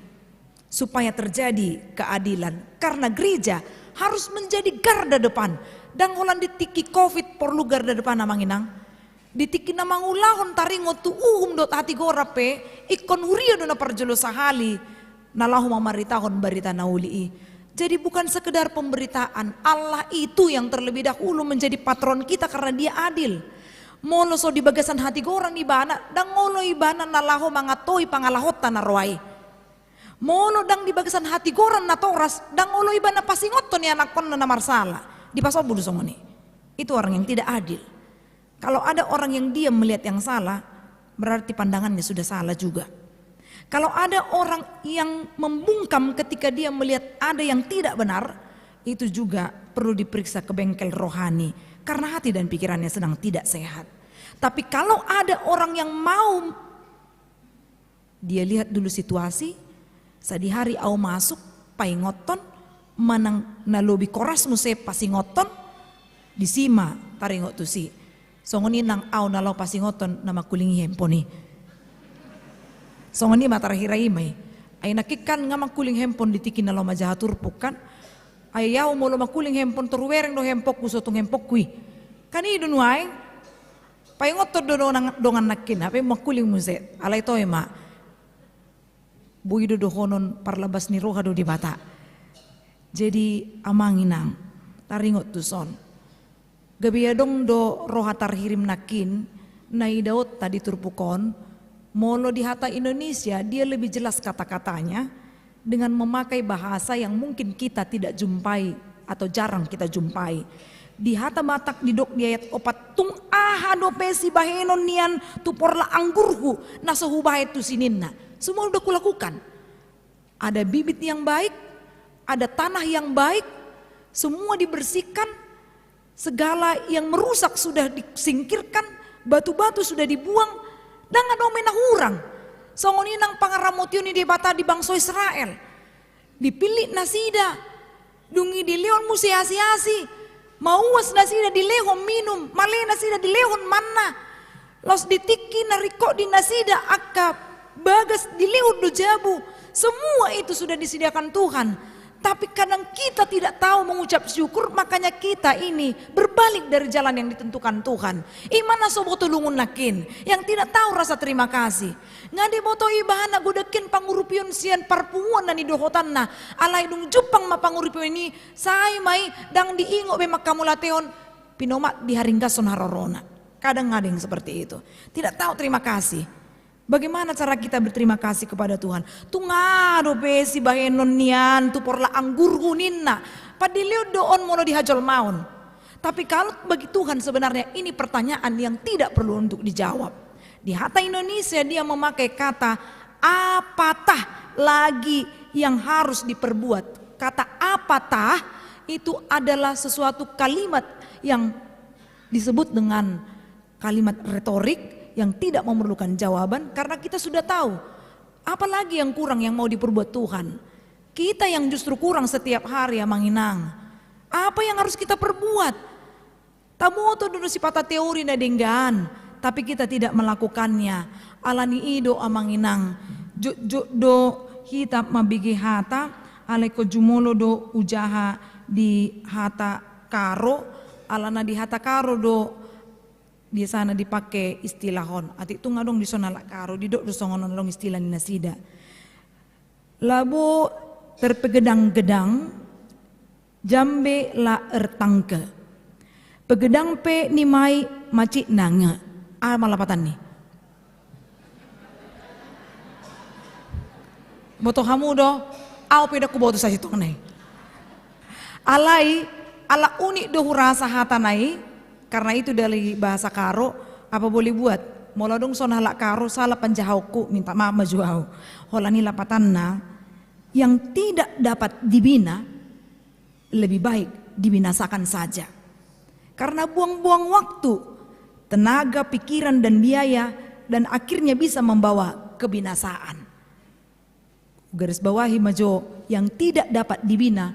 Supaya terjadi keadilan karena gereja harus menjadi garda depan. Dan holan ditiki COVID perlu garda depan namang inang. Ditiki namang ulahon taringo tu dot hati gorape ikon huria do na parjolo sahali nalahu mamaritahon barita nauli. Jadi bukan sekedar pemberitaan, Allah itu yang terlebih dahulu menjadi patron kita karena dia adil. Molo so di bagasan hati goran ibana dan ngolo ibana nalahu mangatoi pangalahotan narwai. Molo dang di bagasan hati goran na toras dan ngolo ibana pasingoton ni anak kon na marsala. Di pasobu dusongoni. Itu orang yang tidak adil. Kalau ada orang yang diam melihat yang salah, berarti pandangannya sudah salah juga. Kalau ada orang yang membungkam ketika dia melihat ada yang tidak benar, itu juga perlu diperiksa ke bengkel rohani. Karena hati dan pikirannya sedang tidak sehat. Tapi kalau ada orang yang mau, dia lihat dulu situasi, sadi hari au masuk, paingoton, manang na lobi koras mo se pasingoton di sima taringot tu si songoni nang au na lo pasingoton na makuling hemponi songoni matarhirai mai ay nakikan nga makuling hempon ditikin na lo majahatur pukan ay yaw mo lo makuling hempon turuwereng do hempok kusotong hempok kui kani dunway paingoton do dongan nakin ape makuling muset alay to ma buido do honon parlabas ni roha do di bata. Jadi amanginang taringot tuson. Gabiadong do roha tarhirim nakin na idaot tadi turpukon molo di hata Indonesia dia lebih jelas kata-katanya dengan memakai bahasa yang mungkin kita tidak jumpai atau jarang kita jumpai. Di hata Batak di dok di ayat 4 tung aha do pesi bahenon nian tu porla anggurhu na sohubahe tu sininna. Semua udah kulakukan. Ada bibit yang baik, ada tanah yang baik, semua dibersihkan, segala yang merusak sudah disingkirkan, batu-batu sudah dibuang, dan ada menah hurang. Songoni nang pangaramotio ni debata di bangsa Israel. Dipilih nasida, dungi di leon musi asi-asi, mauas nasida di lehon minum, male nasida di lehon manna, los ditiki nariko di nasida akka bagas di lehon do jabu, semua itu sudah disediakan Tuhan. Tapi kadang kita tidak tahu mengucap syukur, makanya kita ini berbalik dari jalan yang ditentukan Tuhan. Imana soboto lungun nakin yang tidak tahu rasa terima kasih. Ngadi boto ibahana gudekin pangurupion sian parpuan na ni dohotan na alay dung jupang mapangurupion ini say may dang diingo be makamulateon pinomat diharinggason harorona. Kadang ngading seperti itu. Tidak tahu terima kasih. Bagaimana cara kita berterima kasih kepada Tuhan? Tungado besi bahenon nian tu porla anggur huninna. Padilio doon mono dihajol maun. Tapi kalau bagi Tuhan sebenarnya ini pertanyaan yang tidak perlu untuk dijawab. Di hata Indonesia dia memakai kata apatah lagi yang harus diperbuat. Kata apatah itu adalah sesuatu kalimat yang disebut dengan kalimat retorik yang tidak memerlukan jawaban karena kita sudah tahu apalagi yang kurang yang mau diperbuat Tuhan. Kita yang justru kurang setiap hari ya manginang. Apa yang harus kita perbuat? Tamu to dulu sipata teori na denggan, tapi kita tidak melakukannya. Alani ido amanginang. Do kita mabigi hata aleko jumolo do ujaha di hata karo alana di hata karo do di sana dipakai istilahon. Ati itu ngadong di sana lak karo di dok dosongon long istilah ni nasida. Labu terpegedang-gedang jambe la ertangke. Pegedang pe ni mai macik nange. Malapatan ni. Boto hamu do, au peda ku boto sa situ nai. Alai ala unik do rasa hatanai. Karena itu dari bahasa karo, apa boleh buat? Moladong sonah lak karo salah penjahauku minta maaf majuau. Holani lapatanna yang tidak dapat dibina lebih baik dibinasakan saja. Karena buang-buang waktu, tenaga, pikiran dan biaya dan akhirnya bisa membawa kebinasaan. Garis bawahi majo yang tidak dapat dibina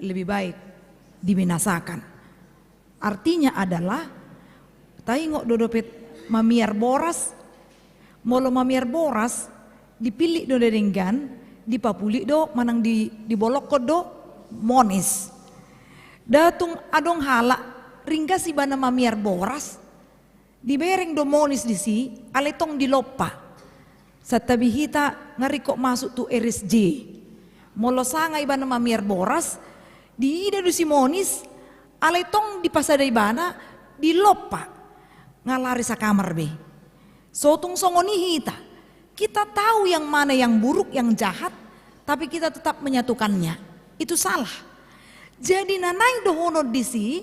lebih baik dibinasakan. Artinya adalah taingok dodopet mamiar boras, molo mamiar boras dipilih do denggan, dipapuli do manang dibolok do monis. Datung adong hala ringga si bana mamiar boras dibereng do monis di si aletong dilopa. Satabihita ngari kok masuk tu RSJ. Molo sanga ibana mamiar boras diida do si monis aletong di pasadai bana di lopa ngalari sa kamar be. Sotung songoni kita tahu yang mana yang buruk yang jahat tapi kita tetap menyatukannya. Itu salah. Jadi nanai dohono disi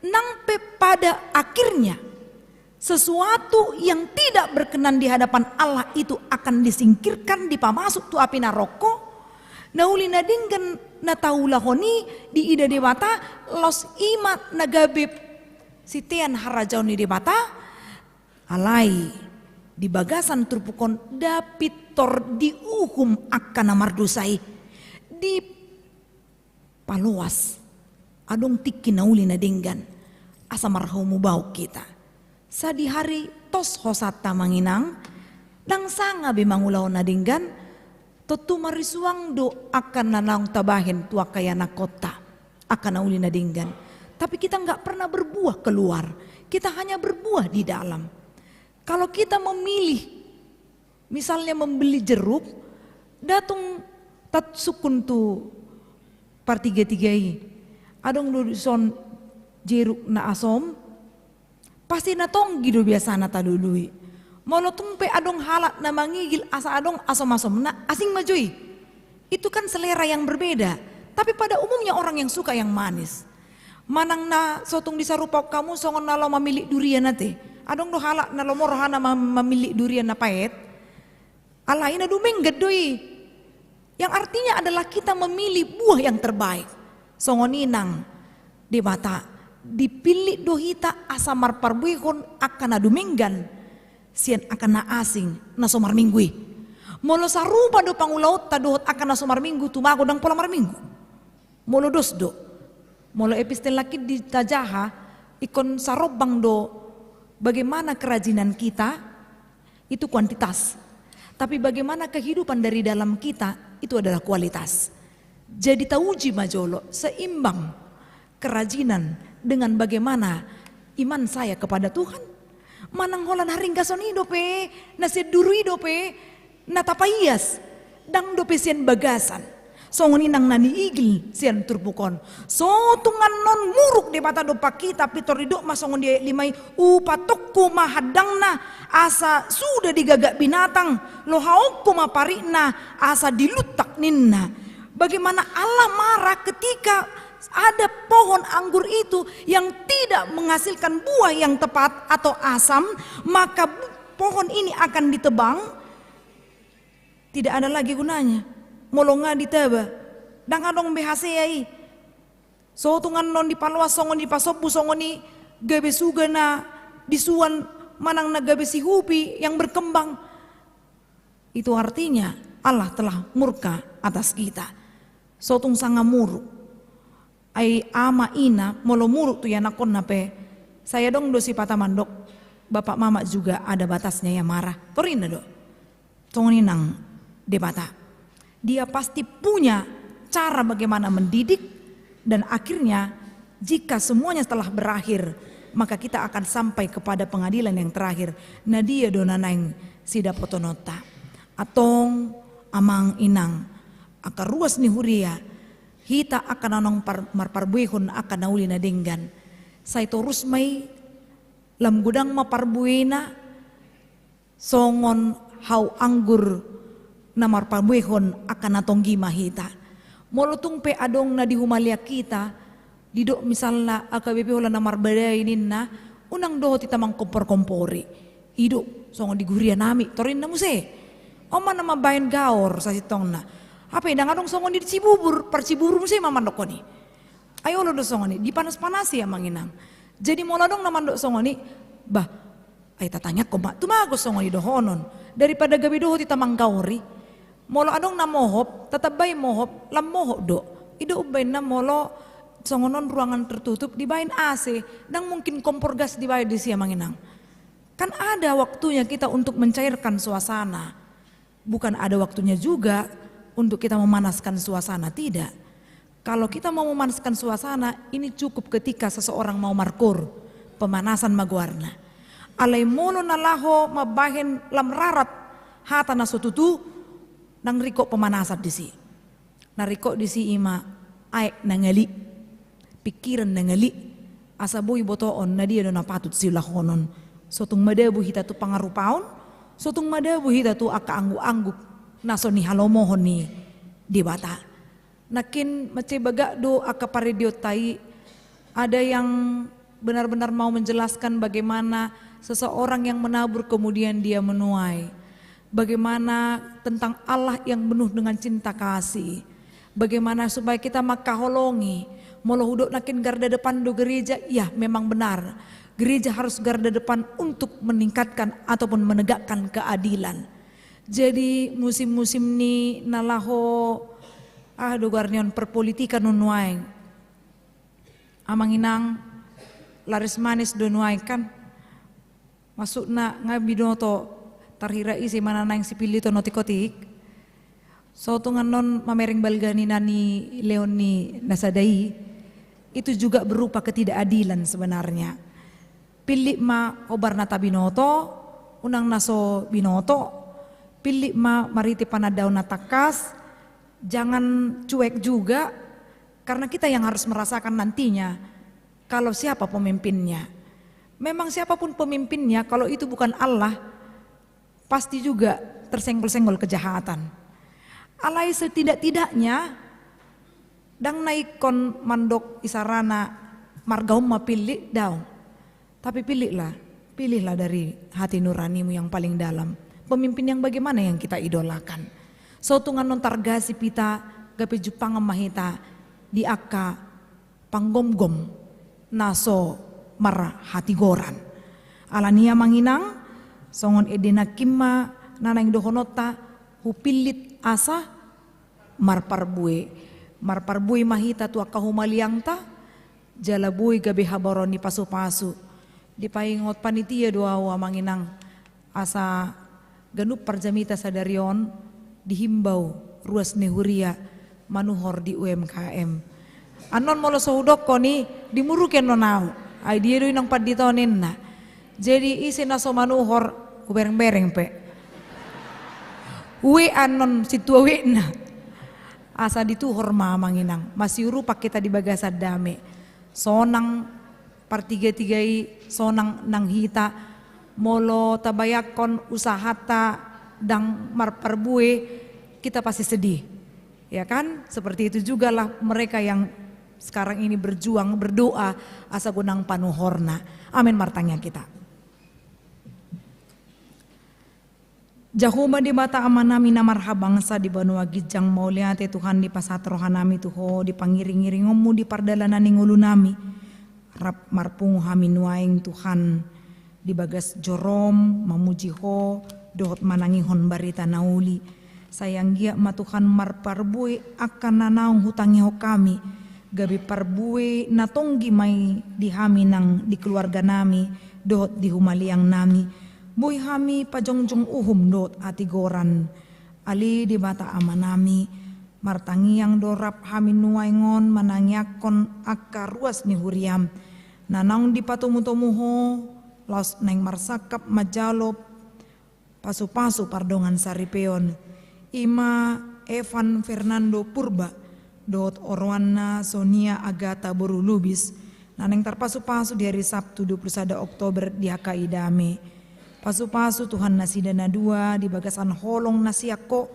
nangpe pada akhirnya sesuatu yang tidak berkenan di hadapan Allah itu akan disingkirkan dipamasuk tu api naroko. Nauli nadinggan na taulahoni di ida debata los imat nagabib sitian harajau ni debata alai di bagasan turpukon dapitor diuhum akan amardusai di paloas adong tiki nauli na dinggan asa marhamu bau kita. Sa di hari tos hosata manginang dang sanga bimangulaw na dinggan totu marisuang do akan nanang tabahin tua kaya na kota akan nauli na dinggan. Tapi kita nggak pernah berbuah keluar, kita hanya berbuah di dalam. Kalau kita memilih, misalnya membeli jeruk, datang tat sukun tu partiga-tigai, adong son jeruk na asom, pasti na tonggi do biasa na tadului. Molo tumpe adong halat na mangigil asa adong asom-asom na asing majui. Itu kan selera yang berbeda. Tapi pada umumnya orang yang suka yang manis. Manang na sotong disarupau kamu songon nalo memilih durian nate. Adong do halak nalo morohana memilih durian na pahit. Alaina dumengget doi. Yang artinya adalah kita memilih buah yang terbaik. Songoninang di mata dipilih dohita asamar parbuihon akan adumenggan. Sian akan na asing na somar minggui. Molo sarupa do pangulaut tadohot akan na somar minggu tumago dang pola mar minggu. Molo dos do. Molo epistel laki di tajaha ikon sarobang do bagaimana kerajinan kita itu kuantitas. Tapi bagaimana kehidupan dari dalam kita itu adalah kualitas. Jadi tauji majolo seimbang kerajinan dengan bagaimana iman saya kepada Tuhan. Manang holan haring gasoni dope nasi durui dope natapayas dang dope sian bagasan. Songoni nang nani igil sian turbukon. So tungan non muruk de bata do pakita pitor didok masongon dia limai upatokku mahadangna asa sudah digagak binatang lohaokku maparina asa dilutak ninna. Bagaimana Allah marah ketika ada pohon anggur itu yang tidak menghasilkan buah yang tepat atau asam, maka pohon ini akan ditebang, tidak ada lagi gunanya. Molonga diteba, dang adong behasei. So tungan non di palwa songon di pasopu songon ni gabe suga na disuan manang na gabe si hupi yang berkembang. Itu artinya Allah telah murka atas kita. So tung sanga muruk. Ai ama ina molo muruk tu ya nakon nape. Saya dong dosi patamandok. Bapak mama juga ada batasnya ya marah. Torina do. Songon nang debata. Dia pasti punya cara bagaimana mendidik dan akhirnya jika semuanya telah berakhir maka kita akan sampai kepada pengadilan yang terakhir. Nadia donanaing sida potonota atong amang inang akar ruas ni huria hita akan anong marparbuihon akan nauli na dinggan. Say torus may lam gudang maparbuina songon hau anggur na marpabuihon akan natonggi mahita. Molotung pe adong na dihumalia kita didok misalnya AKBP hola na marbadainin na unang doho ti tamang kompor-kompori. Idok songon diguria nami torin na muse. Oma na mabayan gaor sa sitong na. Apa indang adong songon di cibubur parciburu muse mamandok ko ni. Ayo lo do songon ni dipanas-panasi ya manginang. Jadi moladong na mandok songon ni bah ay tatanya ko ba tumagos songon ni dohonon daripada gabi doho ti tamang gaori. Molo adong na mohop, tatabay mohop, lam mohop do. Ido ubay na molo songonon ruangan tertutup dibayin AC, dan mungkin kompor gas dibayar di siya manginang. Kan ada waktunya kita untuk mencairkan suasana. Bukan ada waktunya juga untuk kita memanaskan suasana, tidak. Kalau kita mau memanaskan suasana, ini cukup ketika seseorang mau markur, pemanasan magwarna. Alay molo nalaho mabahin lam rarat hata na sotutu, nang riko pemanasan di si. Nariko di si ima ay nangali. Pikiran nangali. Asa boy botoon na dia na patut sila honon. Sotung madabu hita tu pangarupaon. Sotung madabu hita tu akaanggu-anggu. Naso ni halomohon ni di bata. Nakin macebaga do akaparedio tai. Ada yang benar-benar mau menjelaskan bagaimana seseorang yang menabur kemudian dia menuai. Bagaimana tentang Allah yang penuh dengan cinta kasih. Bagaimana supaya kita makaholongi. Molo hudok nakin garda depan do gereja. Ya memang benar. Gereja harus garda depan untuk meningkatkan ataupun menegakkan keadilan. Jadi musim-musim ni nalaho do garnion perpolitikan nunuaing. Amanginang laris manis donuaing kan. Masuk na ngabi to tarhira isi mana nang sipili to notikotik. So tungan non mamereng balgani nani Leoni Nasadai itu juga berupa ketidakadilan sebenarnya. Pilih ma obar nata binoto, unang naso binoto, pilih ma mariti panadaw natakas, jangan cuek juga karena kita yang harus merasakan nantinya kalau siapa pemimpinnya. Memang siapapun pemimpinnya kalau itu bukan Allah pasti juga tersenggol-senggol kejahatan. Alai setidak-tidaknya dang naikon mandok isarana margaum ma pilih daun. Tapi pilihlah dari hati nuranimu yang paling dalam. Pemimpin yang bagaimana yang kita idolakan. So tungan non targasi pita gape Jepang mahita di akka panggom-gom naso marah hati goran. Alania manginang songon edena kimma nanang dohonota hupilit asa marparbue mahita tu akka humaliangta jalabui gabe habaroni pasu-pasu di paingot panitia doa manginang asa ganup parjamita sadarion dihimbau ruas nehuria manuhor di UMKM. Anon molo sohudok ko ni dimuruken nonau ay diero nang paditonin na. Jadi isi na so manuhor ubereng-bereng pe. Uwe anon situawe na. Asa dituhor manginang masih rupa kita di bagasad dame. Sonang partiga-tigai sonang nang hita molo tabayakon usahata dang marparbue kita pasti sedih. Ya kan? Seperti itu juga lah mereka yang sekarang ini berjuang berdoa asa gunang panuhorna. Amin martanya kita. Jahuma di mata amanami na marhabangsa di banua gijang mauliate Tuhan di pasatrohanami tuho di pangiring-iringomu di pardalanan ulu nami. Rap marpung hamin waing Tuhan di bagas jorom mamujiho dohot manangihon barita nauli sayang gia matuhan marparbui akan nanaung hutangi ho kami gabi parbui natonggi mai di haminang di keluarga nami dohot di humaliang nami bui hami pajongjong uhum dohot ati goran ali di mata amanami martangiang dorap hamin nuaingon manangyakon akka ruas ni huriam nanaung di patumutomuho los neng marsakap majalop pasu-pasu pardongan saripeon ima Evan Fernando Purba dot Orwana Sonia Agata Boru Lubis naneng tarpasu-pasu di hari Sabtu 21 Oktober di HKI Dame pasu-pasu Tuhan nasidana dua di bagasan holong nasiako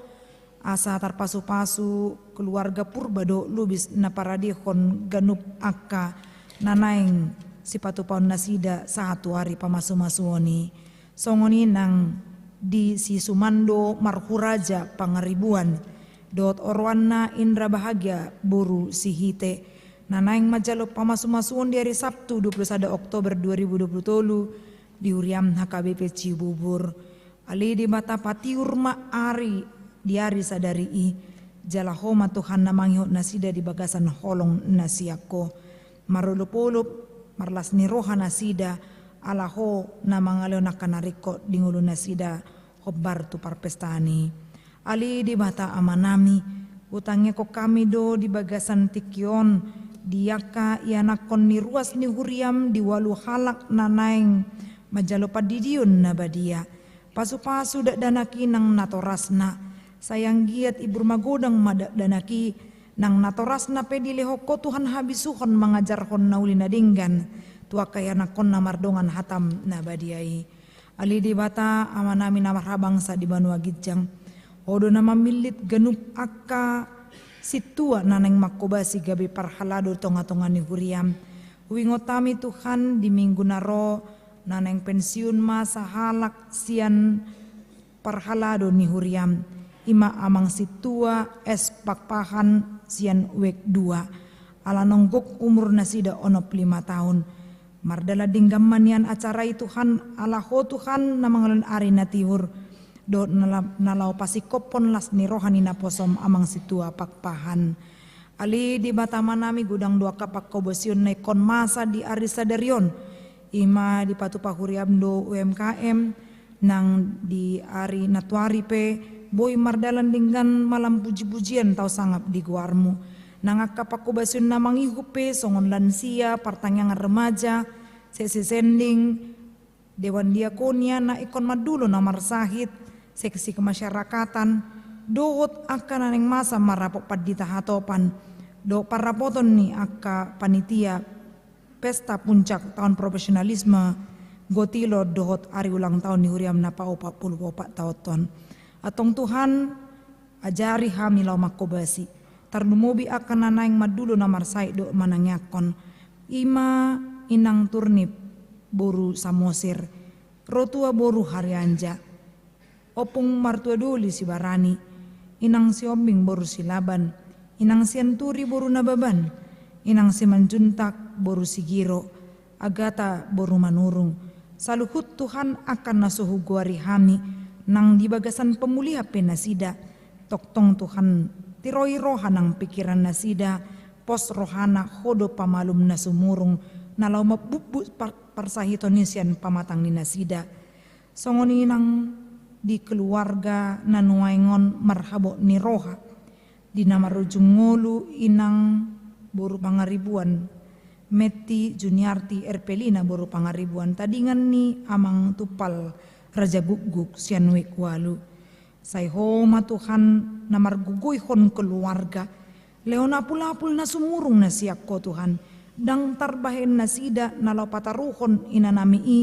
asa tarpasu-pasu keluarga Purba do Lubis na paradihon ganup akka nanaeng sipatu paun nasida satu hari pamasu-masuoni songoni nang di si Sumando Marhuraja Pangaribuan dot Orwana Indra Bahagia Boru Sihite nanaing majalo pamasu-masuon di hari Sabtu 21 Oktober 2020 di Uriam HKBP Cibubur ali di mata patiurma ari di hari sadari i jalahoma Tuhan namangyo nasida di bagasan holong nasiako marulupulup marlas ni roha nasida alaho na mga leo nakanariko dingulu nasida hobbar tu parpestani ali di bata amanami utangnya ko kami do di bagasan tikyon diaka ianakon ni ruas ni huriam di walu halak nanaing majalo padidion na badia pasu-pasu dak danaki nang natorasna sayang giat ibur magodang madak danaki nang natorasna pedilehoko Tuhan habisuhon mangajarhon nauli nadinggan tua kaya nakon namardongan hatam nabadiai ali di bata amanami namarhabang sa di banua gijang odo nama milit ganup akka situa naneng makobasi gabi parhalado tonga-tonga ni huriam wingotami Tuhan di minggu naro naneng pensiun masa halak sian parhalado ni huriam ima amang situa es pakpahan sian wek 2 ala nonggok umur nasida onop 5 tahun mardala dinggam manian acara Tuhan ala ho Tuhan namangalun ari natihur do nalau pasikopon las ni rohani na posom amang situa pakpahan. Ali di batama nami gudang dua kapak kobosion na ikon masa di arisa darion. Ima di patu pakuriamdo UMKM nang di ari natuari pe boy mardalan dengan malam puji-pujian tau sangap di guarmu. Nang kapak kobosion na mangihupe songon lansia partangyangan remaja sesi sending Dewan Diakonia na ikon madulo na marsahit seksi kemasyarakatan doot akan aneng masa marapok padita hatopan do parapoton ni akka panitia pesta puncak tahun profesionalisme gotilo doot ari ulang tahun ni huriam na pao 44 tahun atong Tuhan ajari hami lau makobasi tarnumobi akan nanaing madulo na marsahit do manangyakon ima inang turnip boru samosir rotua boru harianja opung martua doli si barani inang si ombing boru si laban inang si anturi boru nababan inang si manjuntak boru si giro agata boru manurung saluhut Tuhan akan nasuhu guari hami nang di bagasan pemuliha penasida toktong Tuhan tiroi roha nang pikiran nasida pos rohana hodo pamalum nasumurung nalau mabubu parsahitonisian pamatang ni nasida songoni nang di keluarga nanuaingon marhabo ni roha di nama rujung ngolu inang boru pangaribuan Meti Juniarti Erpelina boru pangaribuan tadingan ni amang tupal Raja Guguk sianwek walu sayhoma Tuhan namar guguihon keluarga leona pulapul na sumurung na siak ko Tuhan dang tarbahen nasida nalau pataruhon inanami i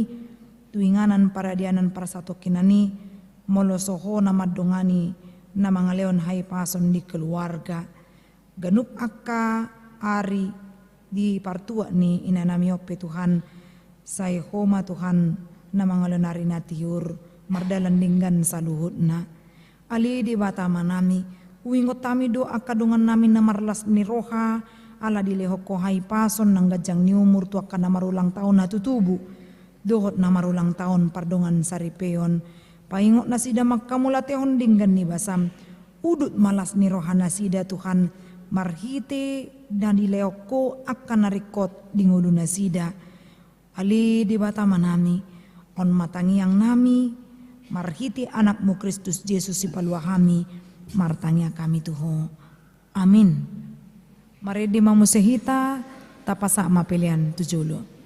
tuinganan paradianan parsatokinani molosoho na madongani na mga leon hay pason di keluarga ganup akka ari di partua ni inanami ope Tuhan say homa Tuhan na mga leonari na tiyur mardalan dinggan sa luhut na ali di batama nami uingot tami do akadungan namin na marlas ni roha ala di lehoko hay pason nang gajang ni umur tu akan na marulang taon na tutubu dohot na marulang taon pardongan saripeon paingot na sida magkamulatehon dinggan ni basam udut malas ni rohana sida Tuhan marhite dan di leoko akan narikot dingulu na sida ali di batama nami on matangiang nami marhiti anakmu Kristus Yesus si paluahami martangya kami tuho amin mari di mamusehita tapasa mapilian tujulo.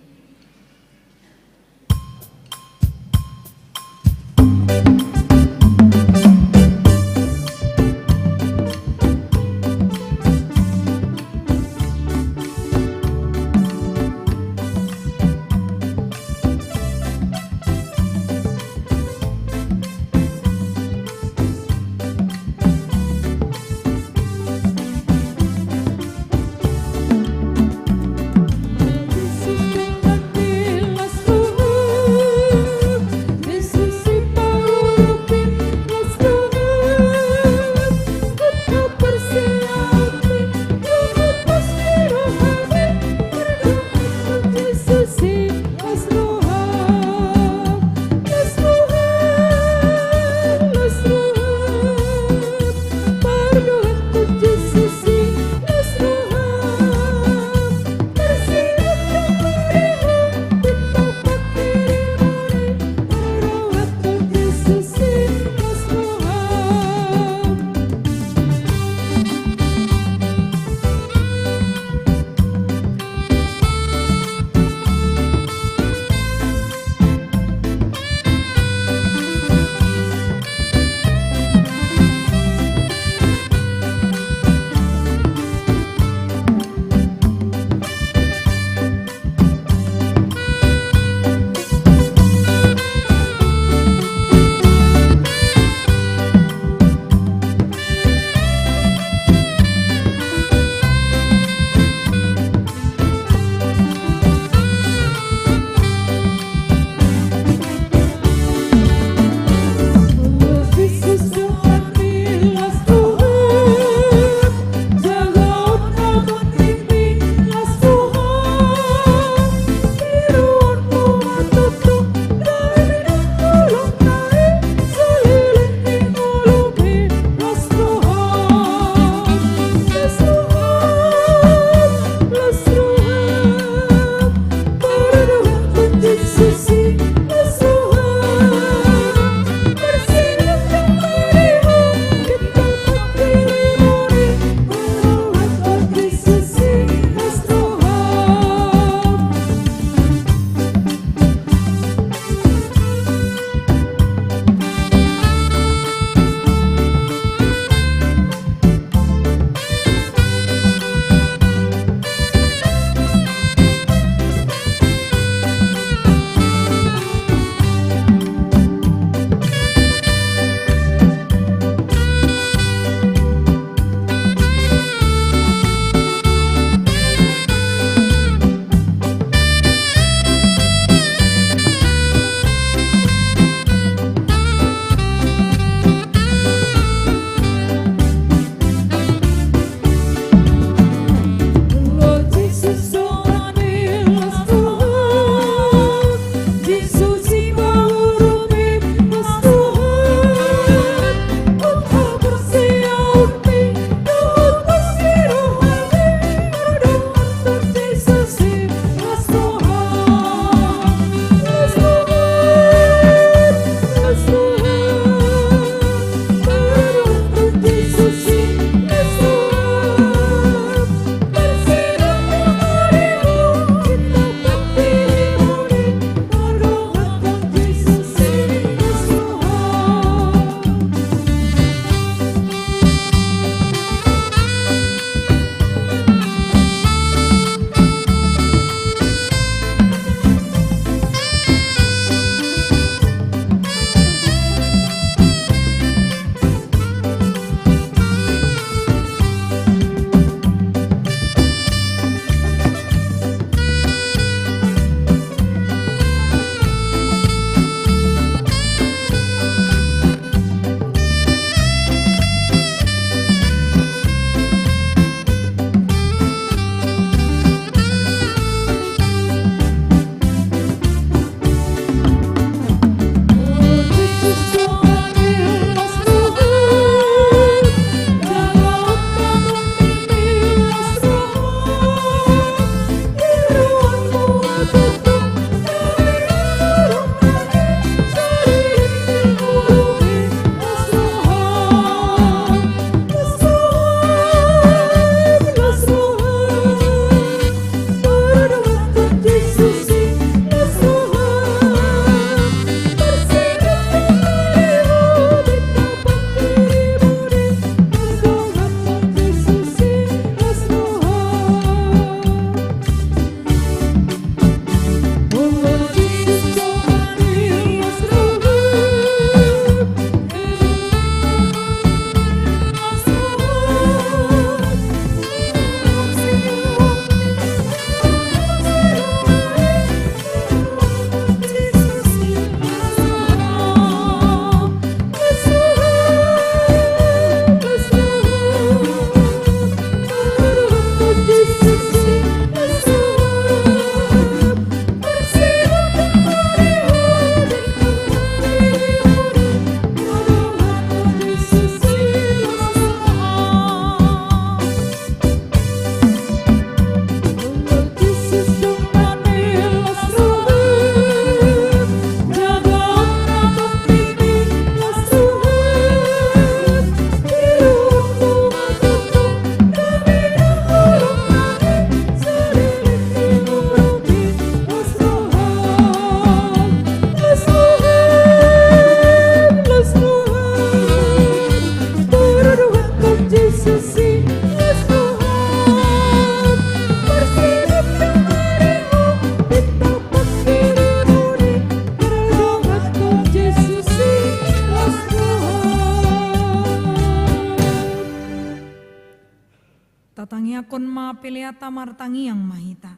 Patangiakon ma peleata martangiang mahita.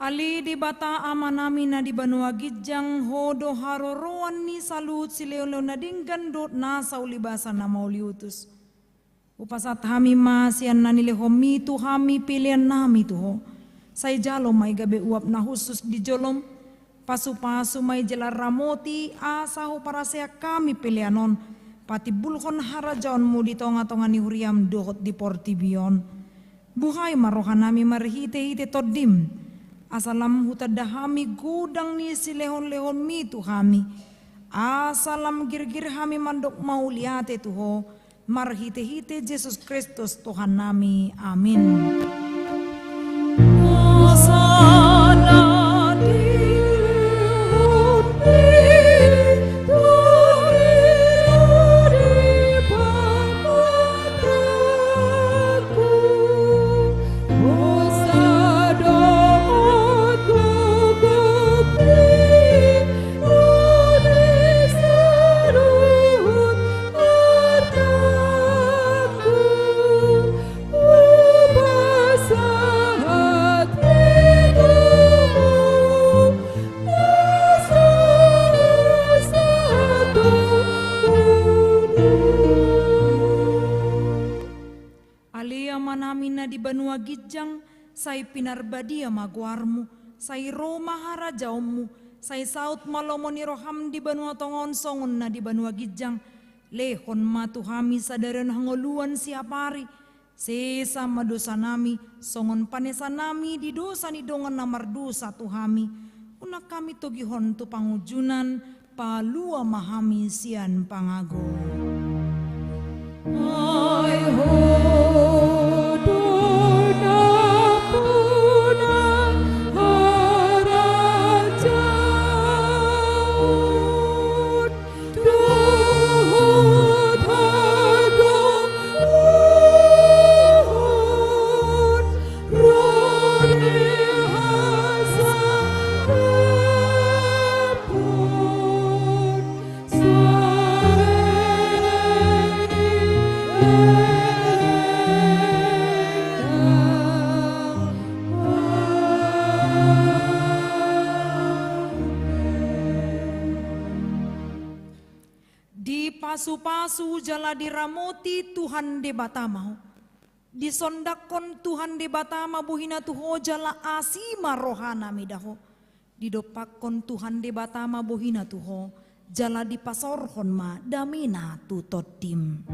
Ali di bata amanami na di banua gijang hodo haroroan ni salut si leo na dinggan dot nasa ulibasan na mauliutus. Upasat hami masian na nilehomi tu hami pilihan nami tu ho. Say jalo may gabi uap na husus di jolom. Pasu-pasu may jelar ramoti asa ho para saya kami pilihanon. Pati bulkon harajaon mo di tonga-tonga ni huriam dohot di portibion. Buhay marohan nami marhite-hite todim. Asalam hutadahami gudang ni si lehon-lehon mi tu hami. Asalam gir-gir hami mandok mauliate tu ho. Marhite-hite Yesus Kristus Tuhan nami. Amin. Di banua gijang, say pinarbadia magwarmu, say Roma harajaumu, say saut malomo ni roham di banua tongon songon na di banua gijang, lehon matuhami sadaran hangoluan siapari, sesa madosa nami, songon panesa nami di dosa ni dongan namar dosa tuhami, una kami togihon tu pangujunan, palua mahami sian pangago. Ay ho. Pasu-pasu jala diramoti Tuhan de batama. Disondakon Tuhan de batama buhina tuho jala asima rohana midaho. Didopakon Tuhan de batama buhina tuho jala dipasorhon ma damina tutotim.